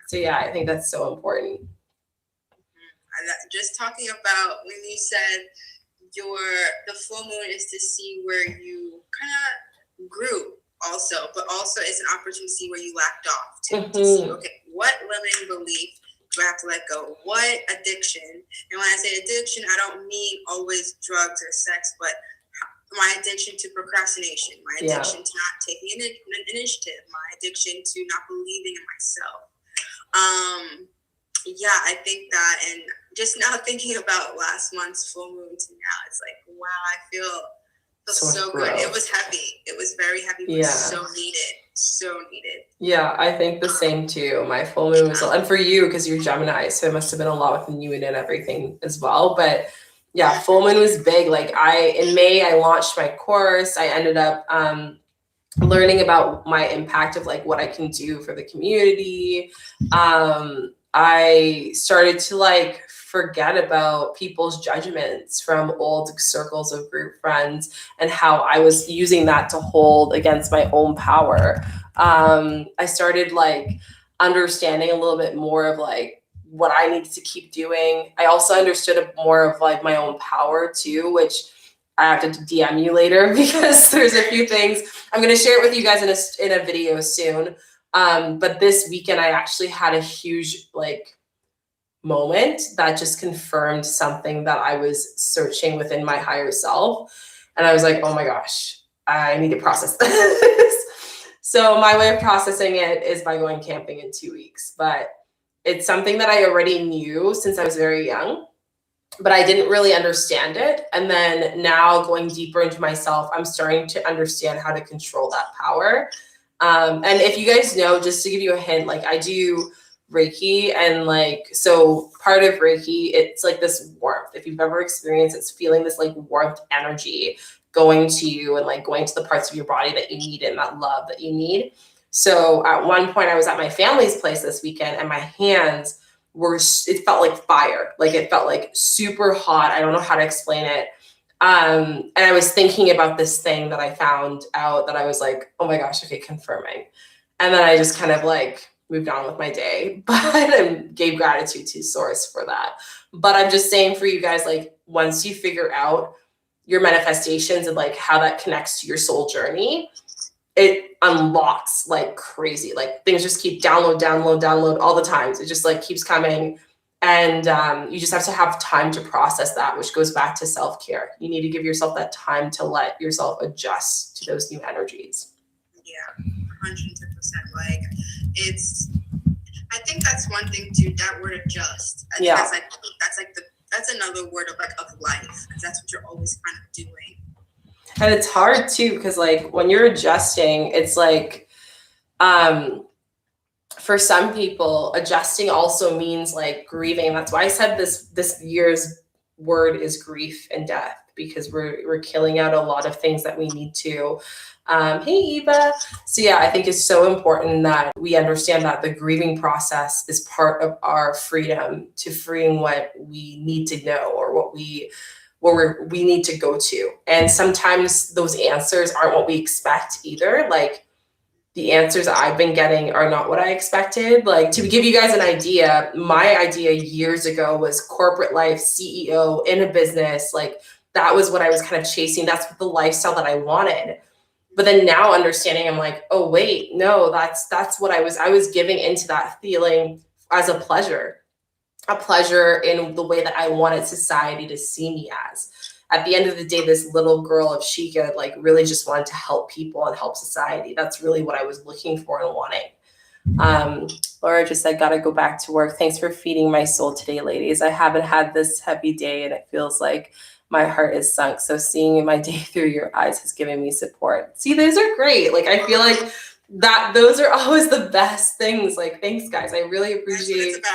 So yeah, I think that's so important. Just talking about when you said the full moon is to see where you kind of grew also, but also it's an opportunity to see where you lacked off too, to see, okay, what limiting belief do I have to let go? What addiction? And when I say addiction, I don't mean always drugs or sex, but my addiction to procrastination, my addiction to not taking an initiative, my addiction to not believing in myself. Yeah, I think that, and just now thinking about last month's full moon to now, it's like, wow, I feel so good. It was heavy. It was very heavy, but so needed. So needed. Yeah, I think the same too. My full moon was, and for you, because you're Gemini, so it must have been a lot with the new moon and everything as well. But yeah, full moon was big. Like in May, I launched my course. I ended up learning about my impact of like what I can do for the community. I started to like forget about people's judgments from old circles of group friends, and how I was using that to hold against my own power. I started like understanding a little bit more of like what I needed to keep doing. I also understood more of like my own power too, which I have to DM you later, because there's a few things I'm going to share it with you guys in a video soon. But this weekend, I actually had a huge like moment that just confirmed something that I was searching within my higher self. And I was like, oh my gosh, I need to process this. So my way of processing it is by going camping in 2 weeks. But it's something that I already knew since I was very young, but I didn't really understand it. And then now, going deeper into myself, I'm starting to understand how to control that power. And if you guys know, just to give you a hint, like I do Reiki, and like, so part of Reiki, it's like this warmth. If you've ever experienced, it's feeling this like warmth energy going to you, and like going to the parts of your body that you need, and that love that you need. So at one point, I was at my family's place this weekend, and my hands it felt like fire. Like it felt like super hot. I don't know how to explain it. And I was thinking about this thing that I found out that I was like, oh my gosh, okay, confirming. And then I just kind of like moved on with my day, but gave gratitude to source for that. But I'm just saying for you guys, like once you figure out your manifestations and like how that connects to your soul journey, it unlocks like crazy. Like things just keep download all the times. It just like keeps coming. And you just have to have time to process that, which goes back to self-care. You need to give yourself that time to let yourself adjust to those new energies. Yeah, 110%. Like I think that's one thing too, that word adjust. I think that's another word of like of life, because that's what you're always kind of doing. And it's hard too, because like when you're adjusting, it's like for some people, adjusting also means like grieving. That's why I said this year's word is grief and death, because we're killing out a lot of things that we need to. Hey Eva. So yeah, I think it's so important that we understand that the grieving process is part of our freedom to freeing what we need to know, or what we need to go to. And sometimes those answers aren't what we expect either. Like the answers I've been getting are not what I expected. Like, to give you guys an idea, my idea years ago was corporate life, CEO in a business. Like, that was what I was kind of chasing. That's the lifestyle that I wanted. But then now understanding, I'm like, oh wait, no, that's what I was giving into that feeling as a pleasure in the way that I wanted society to see me as. At the end of the day, this little girl of Shika, like, really just wanted to help people and help society. That's really what I was looking for and wanting. Laura just said, gotta go back to work. Thanks for feeding my soul today, ladies. I haven't had this heavy day and it feels like my heart is sunk. So seeing my day through your eyes has given me support. See, those are great. Like, I feel like that those are always the best things. Like, thanks guys. I really appreciate.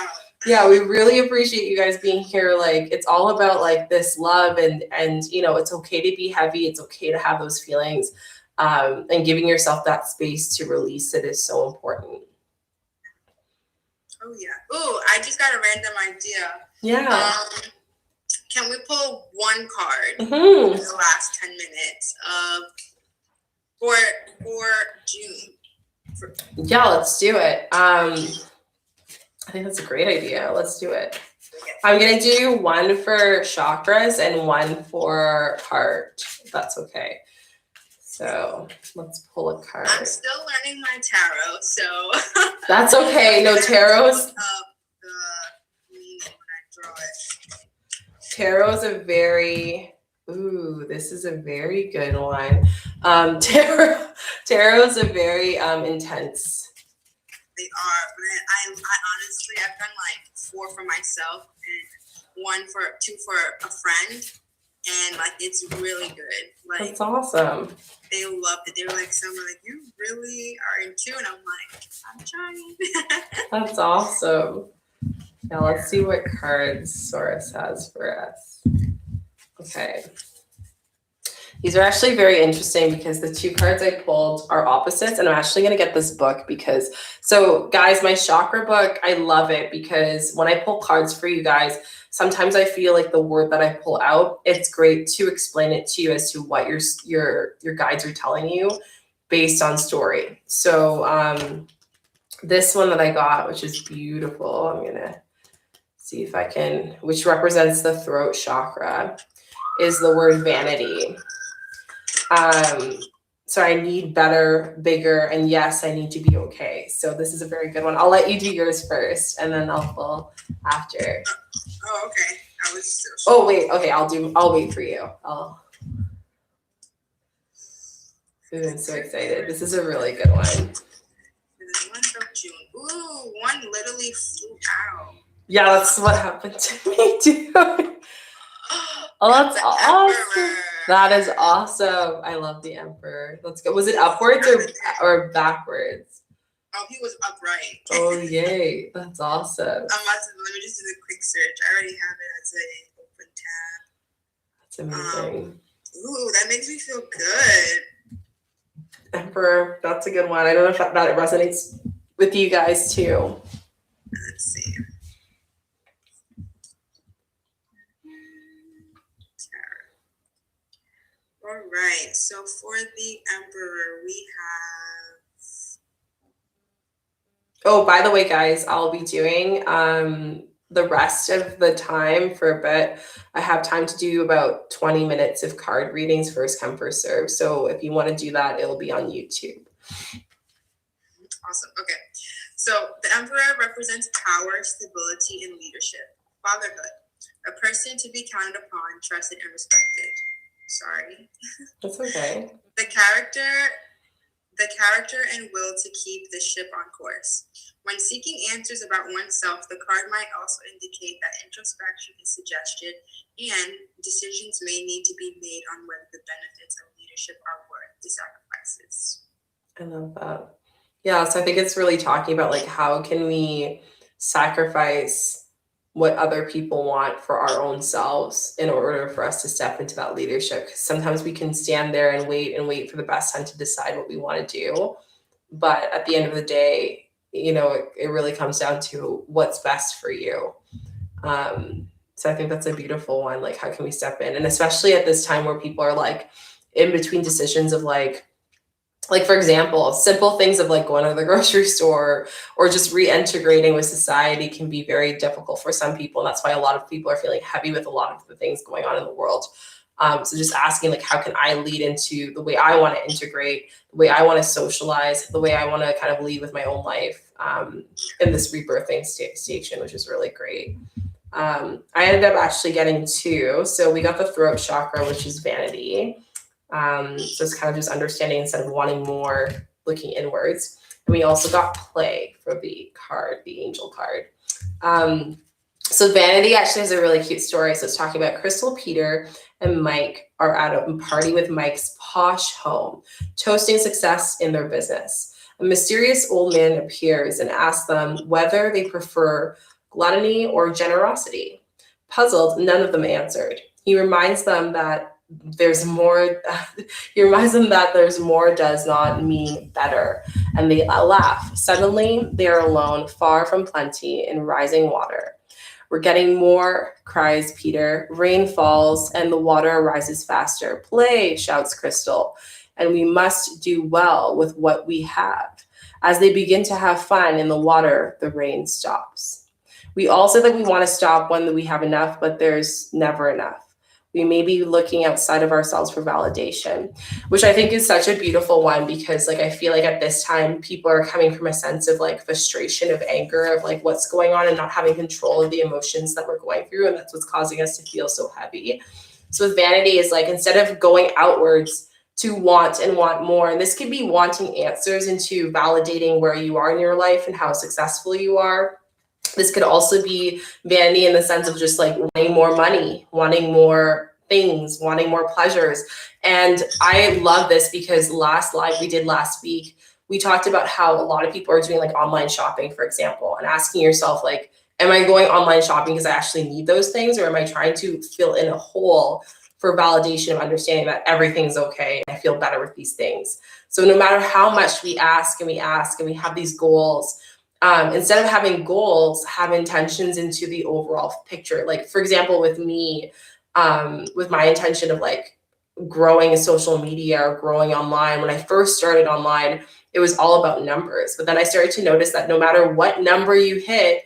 Yeah, we really appreciate you guys being here. Like, it's all about like this love, and you know, it's okay to be heavy. It's okay to have those feelings, and giving yourself that space to release it is so important. Oh yeah. Oh, I just got a random idea. Yeah. Can we pull one card in the last 10 minutes for June? Yeah, let's do it. I think that's a great idea. Let's do it. I'm going to do one for chakras and one for heart, if that's okay. So let's pull a card. I'm still learning my tarot, so. That's okay. No, tarot's. Tarot's a very. Ooh, this is a very good one. Tarot's a very intense. They are, but I honestly, I've done like 4 for myself and 2 for a friend, and like it's really good. Like, that's awesome. They loved it. They were like, "Summer, like you really are into," and I'm like, "I'm trying." That's awesome. Now let's see what cards Source has for us. Okay. These are actually very interesting because the 2 cards I pulled are opposites, and I'm actually going to get this book because, so guys, my chakra book, I love it because when I pull cards for you guys, sometimes I feel like the word that I pull out, it's great to explain it to you as to what your guides are telling you based on story. So this one that I got, which is beautiful, I'm going to see if I can, which represents the throat chakra, is the word vanity. So I need better, bigger, and yes, I need to be okay. So this is a very good one. I'll let you do yours first, and then I'll pull after. Oh, okay. I was so sure. Oh wait, okay. I'll wait for you. Ooh, I'm so excited. This is a really good one. The month of June. Ooh, one literally flew out. Yeah, that's what happened to me too. Oh, that's awesome. That is awesome. I love the Emperor. Let's go. Was it upwards or backwards? Oh, he was upright. Oh, yay. That's awesome. Let me just do a quick search. I already have it as an open tab. That's amazing. Ooh, that makes me feel good. Emperor, that's a good one. I don't know if that resonates with you guys too. Let's see. All right, so for the Emperor, we have. Oh, by the way, guys, I'll be doing the rest of the time for a bit. I have time to do about 20 minutes of card readings, first come, first serve. So if you want to do that, it'll be on YouTube. Awesome. Okay. So the Emperor represents power, stability, and leadership. Fatherhood, a person to be counted upon, trusted, and respected. Sorry. That's okay. The character the character and will to keep the ship on course. When seeking answers about oneself, the card might also indicate that introspection is suggested and decisions may need to be made on whether the benefits of leadership are worth the sacrifices. I love that. Yeah, so I think it's really talking about like how can we sacrifice what other people want for our own selves in order for us to step into that leadership. Because sometimes we can stand there and wait for the best time to decide what we want to do. But at the end of the day, it really comes down to what's best for you. So I think that's a beautiful one. Like, how can we step in? And especially at this time where people are like in between decisions of like, for example, simple things of like going to the grocery store or just reintegrating with society can be very difficult for some people. And that's why a lot of people are feeling heavy with a lot of the things going on in the world. So just asking like, how can I lead into the way I want to integrate, the way I want to socialize, the way I want to kind of lead with my own life in this rebirthing station, which is really great. I ended up actually getting two. So we got the throat chakra, which is vanity. So it's kind of just understanding instead of wanting more, looking inwards. And we also got play for the card, the angel card. So vanity actually has a really cute story. So it's talking about Crystal, Peter, and Mike are at a party with Mike's posh home, toasting success in their business. A mysterious old man appears and asks them whether they prefer gluttony or generosity. Puzzled, none of them answered. He reminds them that there's more does not mean better, and they laugh. Suddenly they are alone, far from plenty, in rising water. We're getting more, cries Peter. Rain falls and the water rises faster. Play, shouts Crystal, and we must do well with what we have. As they begin to have fun in the water, the rain stops. We all say that we want to stop when we have enough, but there's never enough. We may be looking outside of ourselves for validation, which I think is such a beautiful one because like I feel like at this time people are coming from a sense of like frustration, of anger, of like what's going on and not having control of the emotions that we're going through, and that's what's causing us to feel so heavy. So with vanity is like instead of going outwards to want and want more, and this could be wanting answers into validating where you are in your life and how successful you are. This could also be vanity in the sense of just like wanting more money, wanting more things, wanting more pleasures. And I love this because last live we did last week, we talked about how a lot of people are doing like online shopping, for example, and asking yourself like, am I going online shopping because I actually need those things, or am I trying to fill in a hole for validation of understanding that everything's okay and I feel better with these things? So no matter how much we ask and we have these goals, instead of having goals, have intentions into the overall picture. Like, for example, with me, with my intention of like growing in social media or growing online, when I first started online, it was all about numbers. But then I started to notice that no matter what number you hit,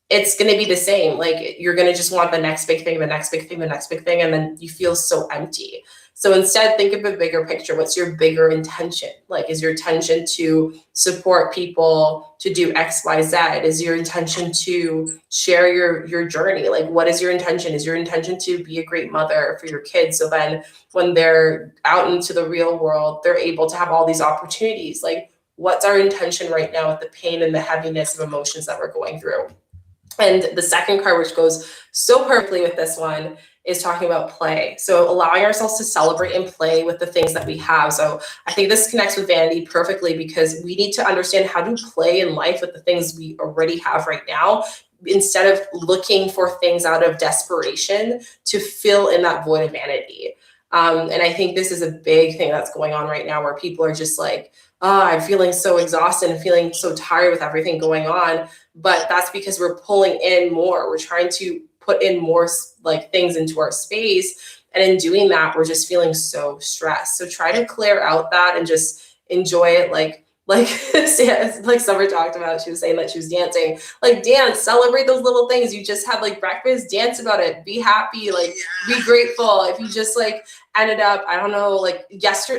it's going to be the same. Like you're going to just want the next big thing, the next big thing, the next big thing. And then you feel so empty. So instead, think of a bigger picture. What's your bigger intention? Like, is your intention to support people, to do X, Y, Z? Is your intention to share your journey? Like, what is your intention? Is your intention to be a great mother for your kids? So then when they're out into the real world, they're able to have all these opportunities. Like, what's our intention right now with the pain and the heaviness of emotions that we're going through? And the second card, which goes so perfectly with this one, is talking about play. So allowing ourselves to celebrate and play with the things that we have. So I think this connects with vanity perfectly because we need to understand how to play in life with the things we already have right now, instead of looking for things out of desperation to fill in that void of vanity. And I think this is a big thing that's going on right now where people are just like, oh, I'm feeling so exhausted and feeling so tired with everything going on. But that's because we're pulling in more. We're trying to put in more like things into our space. And in doing that, we're just feeling so stressed. So try to clear out that and just enjoy it. Like Summer talked about, she was saying that she was dancing, like dance, celebrate those little things. You just had like breakfast, dance about it, be happy, like be grateful. If you just like ended up, I don't know, like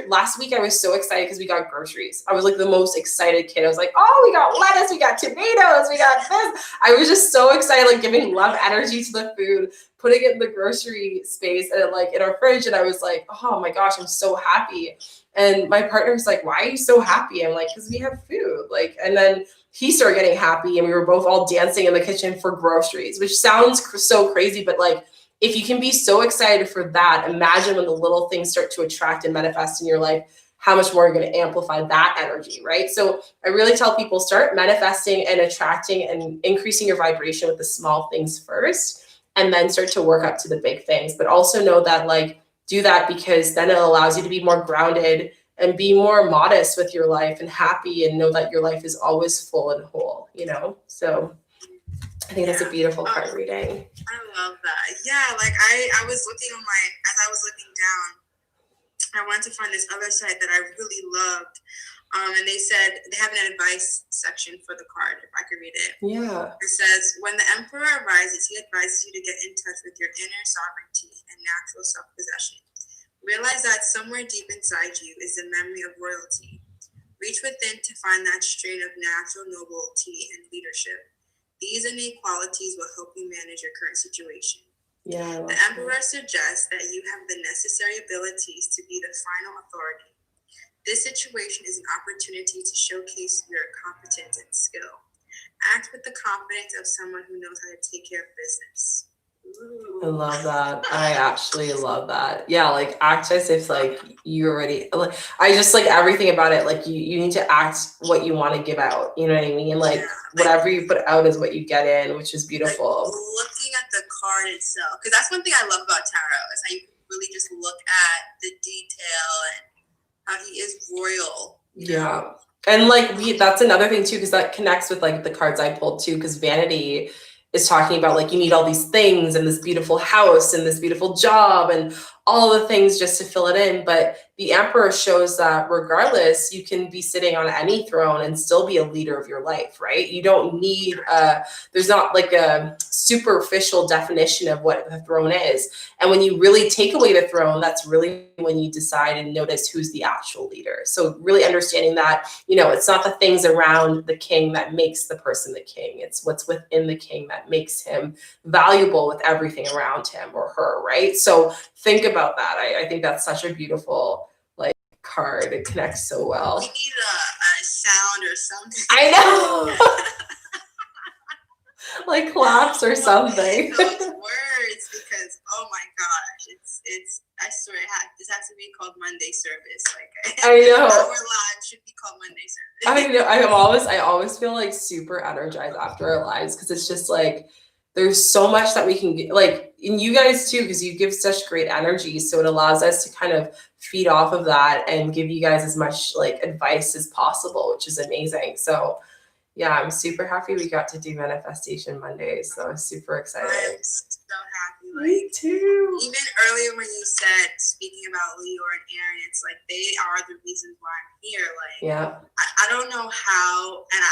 last week I was so excited because we got groceries. I was like the most excited kid. I was like, oh, we got lettuce, we got tomatoes, we got this. I was just so excited, like giving love energy to the food, putting it in the grocery space and like in our fridge. And I was like, oh my gosh, I'm so happy. And my partner's like, why are you so happy? I'm like, because we have food. Like, and then he started getting happy and we were both all dancing in the kitchen for groceries, which sounds so crazy, but like, if you can be so excited for that, imagine when the little things start to attract and manifest in your life, how much more you're going to amplify that energy, right? So I really tell people, start manifesting and attracting and increasing your vibration with the small things first, and then start to work up to the big things. But also know that, like, do that because then it allows you to be more grounded and be more modest with your life and happy, and know that your life is always full and whole, you know? So I think that's a beautiful card reading. I love that. Yeah, like I was looking on as I was looking down, I wanted to find this other site that I really loved. And they said they have an advice section for the card, if I could read it. Yeah. It says, when the emperor arises, he advises you to get in touch with your inner sovereignty and natural self-possession. Realize that somewhere deep inside you is the memory of royalty. Reach within to find that strain of natural nobility and leadership. These innate qualities will help you manage your current situation. Yeah. The emperor suggests that you have the necessary abilities to be the final authority. This situation is an opportunity to showcase your competence and skill. Act with the confidence of someone who knows how to take care of business. Ooh. I love that. I actually love that. Yeah, like act as if like you already like, I just like everything about it. Like you need to act what you want to give out. You know what I mean? Like whatever you put out is what you get in, which is beautiful. Like looking at the card itself, because that's one thing I love about tarot is how you really just look at the detail and how he is royal. Yeah. And like that's another thing too, because that connects with like the cards I pulled too, because Vanity is talking about like you need all these things and this beautiful house and this beautiful job and all the things just to fill it in. But the Emperor shows that regardless, you can be sitting on any throne and still be a leader of your life, right? You don't need, there's not like a superficial definition of what the throne is. And when you really take away the throne, that's really when you decide and notice who's the actual leader. So really understanding that, you know, it's not the things around the king that makes the person the king. It's what's within the king that makes him valuable with everything around him or her, right? So think about that. I think that's such a beautiful like card. It connects so well. We need a sound or something. I know. Like claps or something. Those words, because oh my gosh, it's I swear this has to be called Monday service. Like I know our live should be called Monday service. I know. I always feel like super energized after our lives because it's just like there's so much that we can get, like, and you guys too, because you give such great energy. So it allows us to kind of feed off of that and give you guys as much like advice as possible, which is amazing. So yeah, I'm super happy we got to do Manifestation Monday. So I'm super excited. I'm so happy. Like, me too. Even earlier when you said, speaking about Leo and Aaron, it's like they are the reasons why I'm here. Like, yeah, I don't know how, and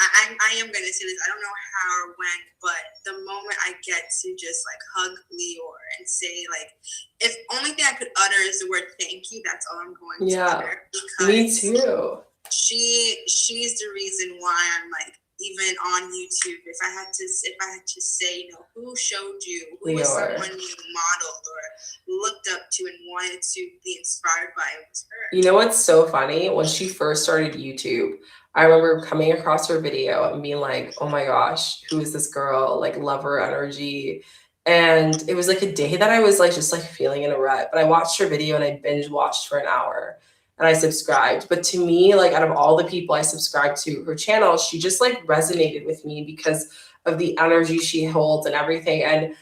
I am going to say this, I don't know how or when, but the moment I get to just like hug Leor and say like, if only thing I could utter is the word thank you, that's all I'm going to utter. Because me too. She's the reason why I'm like, even on YouTube, if I had to say, you know, who showed you, who was someone you modeled or looked up to and wanted to be inspired by, it was her. You know what's so funny? When she first started YouTube, I remember coming across her video and being like, oh my gosh, who is this girl? Like, love her energy. And it was like a day that I was like just like feeling in a rut. But I watched her video and I binge watched for an hour. And I subscribed. But to me, like out of all the people I subscribed to her channel, she just like resonated with me because of the energy she holds and everything. And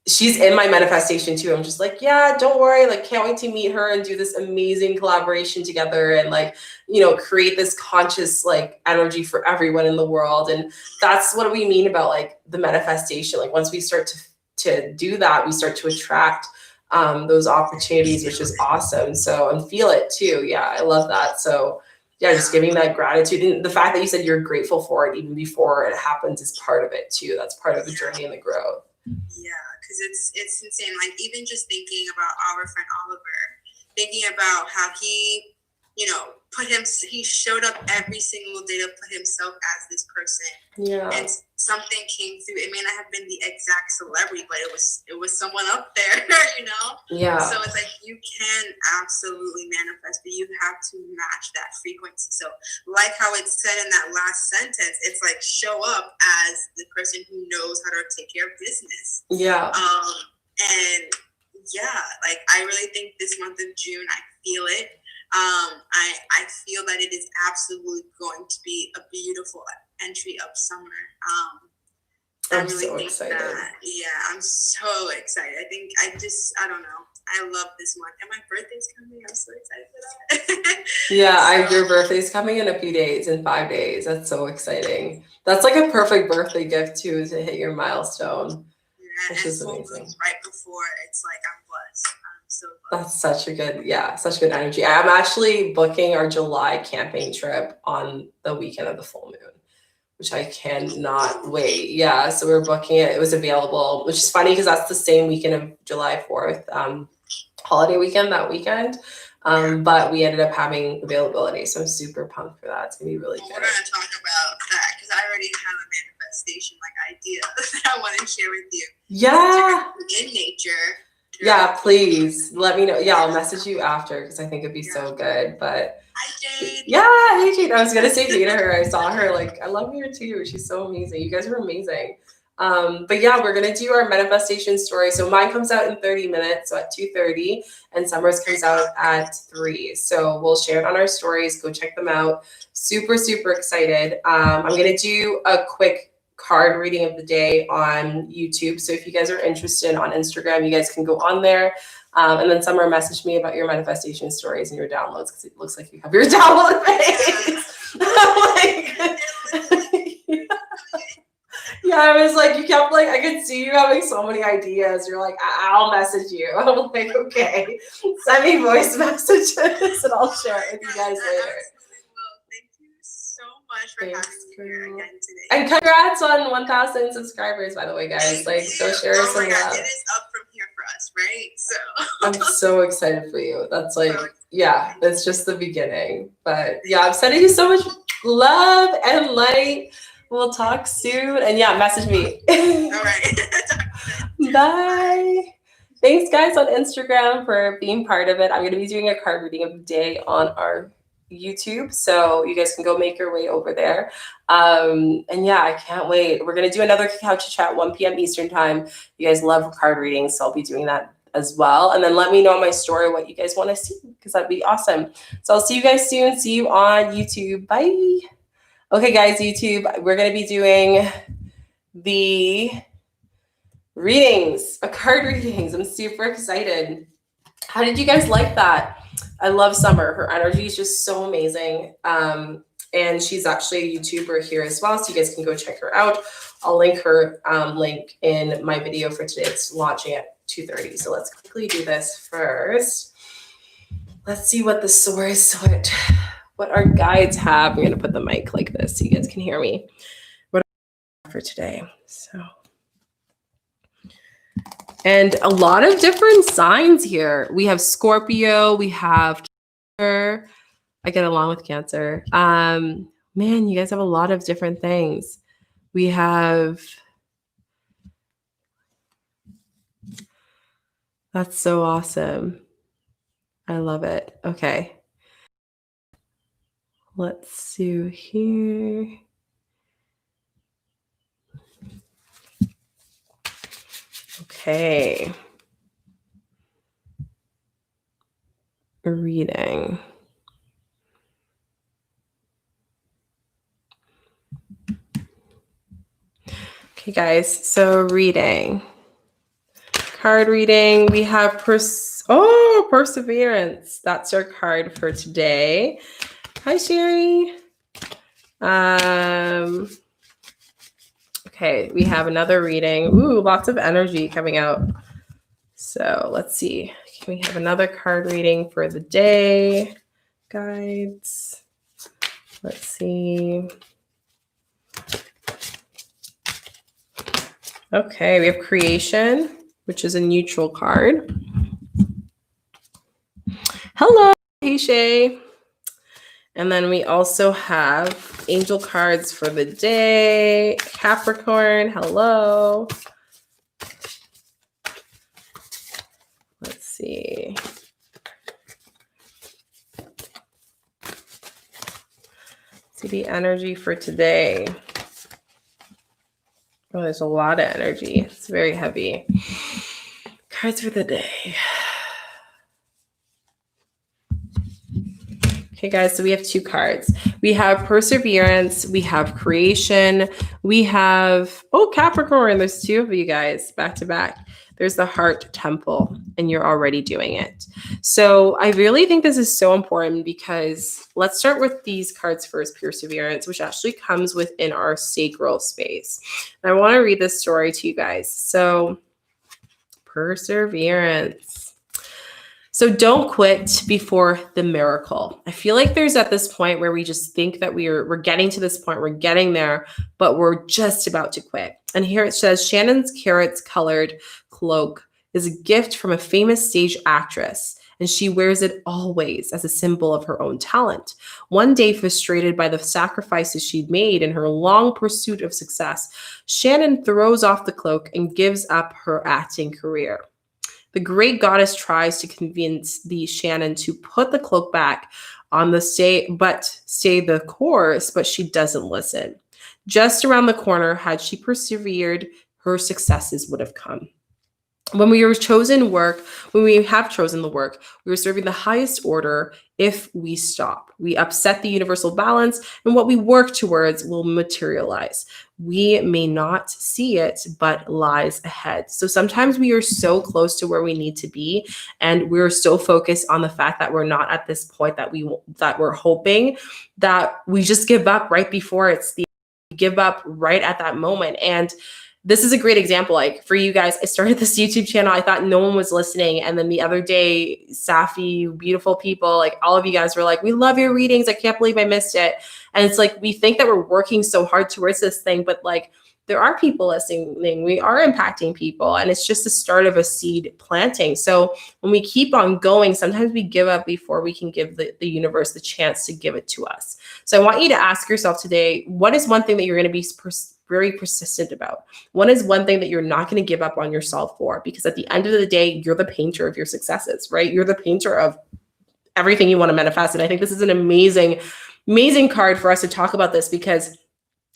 she's in my manifestation too. I'm just like, yeah, don't worry. Like, can't wait to meet her and do this amazing collaboration together and like, you know, create this conscious like energy for everyone in the world. And that's what we mean about like the manifestation. Like once we start to do that, we start to attract those opportunities, which is awesome. So, and feel it too. Yeah, I love that. So yeah, just giving that gratitude and the fact that you said you're grateful for it even before it happens is part of it too. That's part of the journey and the growth. Yeah, because it's insane. Like even just thinking about our friend Oliver, thinking about how he, he showed up every single day to put himself as this person. Yeah. And something came through. It may not have been the exact celebrity, but it was someone up there, Yeah. So it's like you can absolutely manifest, but you have to match that frequency. So like how it's said in that last sentence, it's like show up as the person who knows how to take care of business. Yeah. And yeah, like I really think this month of June, I feel it. I feel that it is absolutely going to be a beautiful entry of summer. I'm really so excited. I'm so excited. I don't know. I love this month. And my birthday's coming. I'm so excited for that. Yeah, your birthday's coming in a few days, in 5 days. That's so exciting. That's like a perfect birthday gift too, to hit your milestone. Yeah, which is amazing. Right before, it's like I'm blessed. I'm so That's blessed. such good energy. I'm actually booking our July camping trip on the weekend of the full moon, which I cannot wait. Yeah, so we're booking it. It was available, which is funny because that's the same weekend of July 4th, holiday weekend, that weekend. But we ended up having availability, so I'm super pumped for that. It's gonna be really good. We're gonna talk about that because I already have a manifestation idea that I want to share with you. Yeah. In nature. Yeah, please let me know. Yeah, I'll message you after because I think it'd be so good. But hi, Jade. Yeah, hey Jade. I was gonna say hey to her. I saw her. I love her too. She's so amazing. You guys are amazing. But yeah, we're gonna do our manifestation story. So mine comes out in 30 minutes, so at 2:30, and Summer's comes out at 3. So we'll share it on our stories. Go check them out. Super, super excited. I'm gonna do a quick card reading of the day on YouTube. So if you guys are interested on Instagram, you guys can go on there. And then Summer messaged me about your manifestation stories and your downloads because it looks like you have your download phase. Yeah, I was like, you kept I could see you having so many ideas. You're like, I'll message you. I'm like, okay, send me voice messages and I'll share it with you guys later. For having me here again today. And congrats on 1,000 subscribers, by the way, guys. Go share some love. It is up from here for us, right? So I'm so excited for you. That's it's just the beginning. But yeah, I'm sending you so much love and light. We'll talk soon. And yeah, message me. All right. Bye. Thanks, guys, on Instagram for being part of it. I'm going to be doing a card reading of the day on our YouTube, so you guys can go make your way over there. And yeah, I can't wait. We're gonna do another couch chat 1 p.m. Eastern time. You guys love card readings, so I'll be doing that as well. And then let me know on my story what you guys want to see, because that'd be awesome. So I'll see you guys soon. See you on YouTube. Bye. Okay, guys, YouTube, we're gonna be doing the readings, card readings. I'm super excited. How did you guys like that? I love Summer. Her energy is just so amazing. And she's actually a YouTuber here as well, so you guys can go check her out. I'll link her link in my video for today. It's launching at 2:30. So let's quickly do this first. Let's see what the source, what our guides have. I'm gonna put the mic like this so you guys can hear me. What for today? And a lot of different signs here. We have Scorpio, we have Cancer. I get along with Cancer. Man, you guys have a lot of different things. We have, that's so awesome. I love it. Okay. Let's see here. Okay. Reading. Okay, guys. So reading. Card reading. We have Perseverance. That's our card for today. Hi, Sherry. Okay, we have another reading. Ooh, lots of energy coming out. So let's see. Can we have another card reading for the day? Guides. Let's see. Okay, we have Creation, which is a neutral card. Hello. Hey, Shay. And then we also have angel cards for the day. Capricorn, hello. Let's see. See the energy for today. Oh, there's a lot of energy. It's very heavy. Cards for the day. Okay, guys, so we have 2 cards. We have perseverance, we have creation, we have, oh, Capricorn, there's 2 of you guys back to back. There's the heart temple, and you're already doing it. So I really think this is so important because let's start with these cards first, perseverance, which actually comes within our sacral space. And I want to read this story to you guys. So perseverance. So don't quit before the miracle. I feel like there's at this point where we just think that we're getting to this point, we're getting there, but we're just about to quit. And here it says, Shannon's carrots colored cloak is a gift from a famous stage actress, and she wears it always as a symbol of her own talent. One day, frustrated by the sacrifices she'd made in her long pursuit of success, Shannon throws off the cloak and gives up her acting career. The great goddess tries to convince the Shannon to put the cloak back on the stay the course, but she doesn't listen. Just around the corner, had she persevered, her successes would have come. When we have chosen the work, we are serving the highest order if we stop. We upset the universal balance, and what we work towards will materialize. We may not see it, but lies ahead. So sometimes we are so close to where we need to be, and we're so focused on the fact that we're not at this point that we're hoping, that we just give up right before give up right at that moment. And this is a great example. Like for you guys, I started this YouTube channel. I thought no one was listening. And then the other day, Safi, beautiful people, like all of you guys were like, we love your readings. I can't believe I missed it. And it's like, we think that we're working so hard towards this thing, but like, there are people listening. We are impacting people. And it's just the start of a seed planting. So when we keep on going, sometimes we give up before we can give the universe the chance to give it to us. So I want you to ask yourself today, what is one thing that you're going to be very persistent about? One is one thing that you're not going to give up on yourself for, because at the end of the day, you're the painter of your successes, right? You're the painter of everything you want to manifest. And I think this is an amazing, amazing card for us to talk about this, because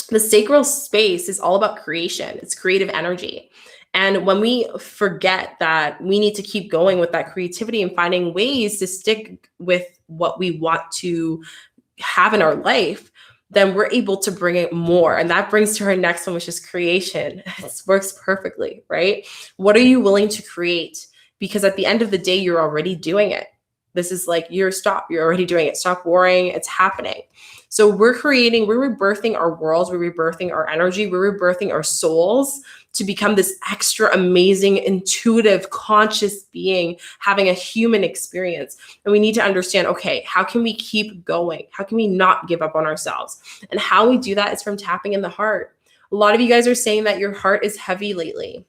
the sacral space is all about creation. It's creative energy. And when we forget that we need to keep going with that creativity and finding ways to stick with what we want to have in our life, then we're able to bring it more. And that brings to our next one, which is creation. It works perfectly, right? What are you willing to create? Because at the end of the day, you're already doing it. This is like, you're already doing it. Stop worrying, it's happening. So we're rebirthing our worlds, we're rebirthing our energy, we're rebirthing our souls to become this extra amazing, intuitive, conscious being, having a human experience. And we need to understand, okay, how can we keep going? How can we not give up on ourselves? And how we do that is from tapping in the heart. A lot of you guys are saying that your heart is heavy lately.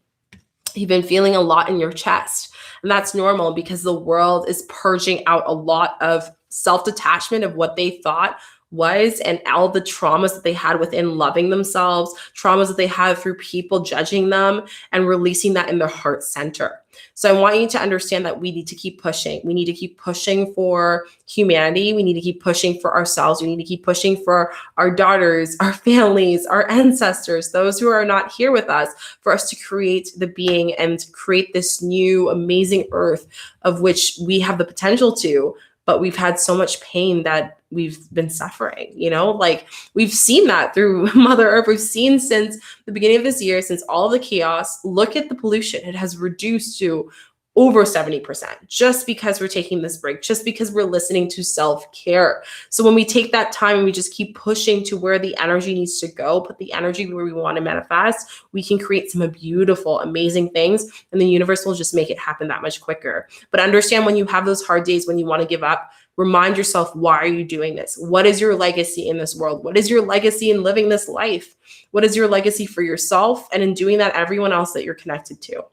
You've been feeling a lot in your chest. And that's normal, because the world is purging out a lot of self-detachment of what they thought was, and all the traumas that they had within loving themselves, traumas that they had through people judging them, and releasing that in their heart center. So I want you to understand that we need to keep pushing. We need to keep pushing for humanity. We need to keep pushing for ourselves. We need to keep pushing for our daughters, our families, our ancestors, those who are not here with us, for us to create the being and create this new amazing earth of which we have the potential to, but we've had so much pain that we've been suffering, like we've seen that through Mother Earth. We've seen since the beginning of this year, since all of the chaos, look at the pollution. It has reduced to over 70%, just because we're taking this break, just because we're listening to self-care. So when we take that time and we just keep pushing to where the energy needs to go, put the energy where we want to manifest, we can create some beautiful, amazing things, and the universe will just make it happen that much quicker. But understand, when you have those hard days, when you want to give up, remind yourself, why are you doing this? What is your legacy in this world? What is your legacy in living this life? What is your legacy for yourself? And in doing that, everyone else that you're connected to.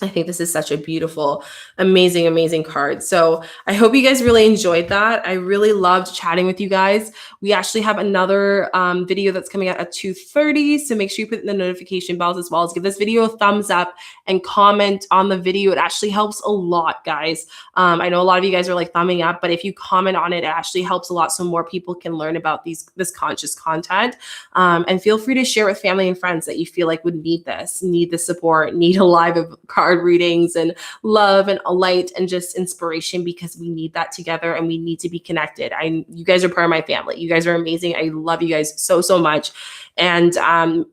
I think this is such a beautiful, amazing, amazing card. So I hope you guys really enjoyed that. I really loved chatting with you guys. We actually have another video that's coming out at 2:30. So make sure you put in the notification bells, as well as give this video a thumbs up and comment on the video. It actually helps a lot, guys. I know a lot of you guys are like thumbing up, but if you comment on it, it actually helps a lot so more people can learn about this conscious content. And feel free to share with family and friends that you feel like would need this, need the support, need a live card readings and love and a light and just inspiration, because we need that together and we need to be connected. You guys are part of my family. You guys are amazing. I love you guys so, so much. And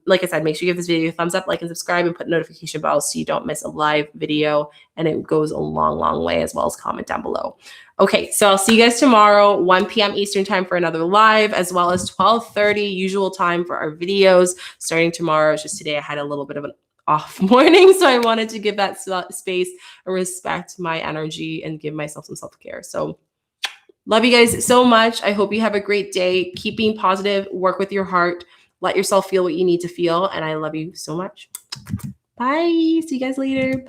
like I said, make sure you give this video a thumbs up, like, and subscribe, and put notification bells so you don't miss a live video. And it goes a long, long way, as well as comment down below. Okay, so I'll see you guys tomorrow, 1 p.m. Eastern time for another live, as well as 12:30 usual time for our videos starting tomorrow. It's just today I had a little bit of an off morning, so I wanted to give that space and respect my energy and give myself some self-care. So love you guys so much. I hope you have a great day. Keep being positive, work with your heart, let yourself feel what you need to feel, and I love you so much. Bye. See you guys later. Bye.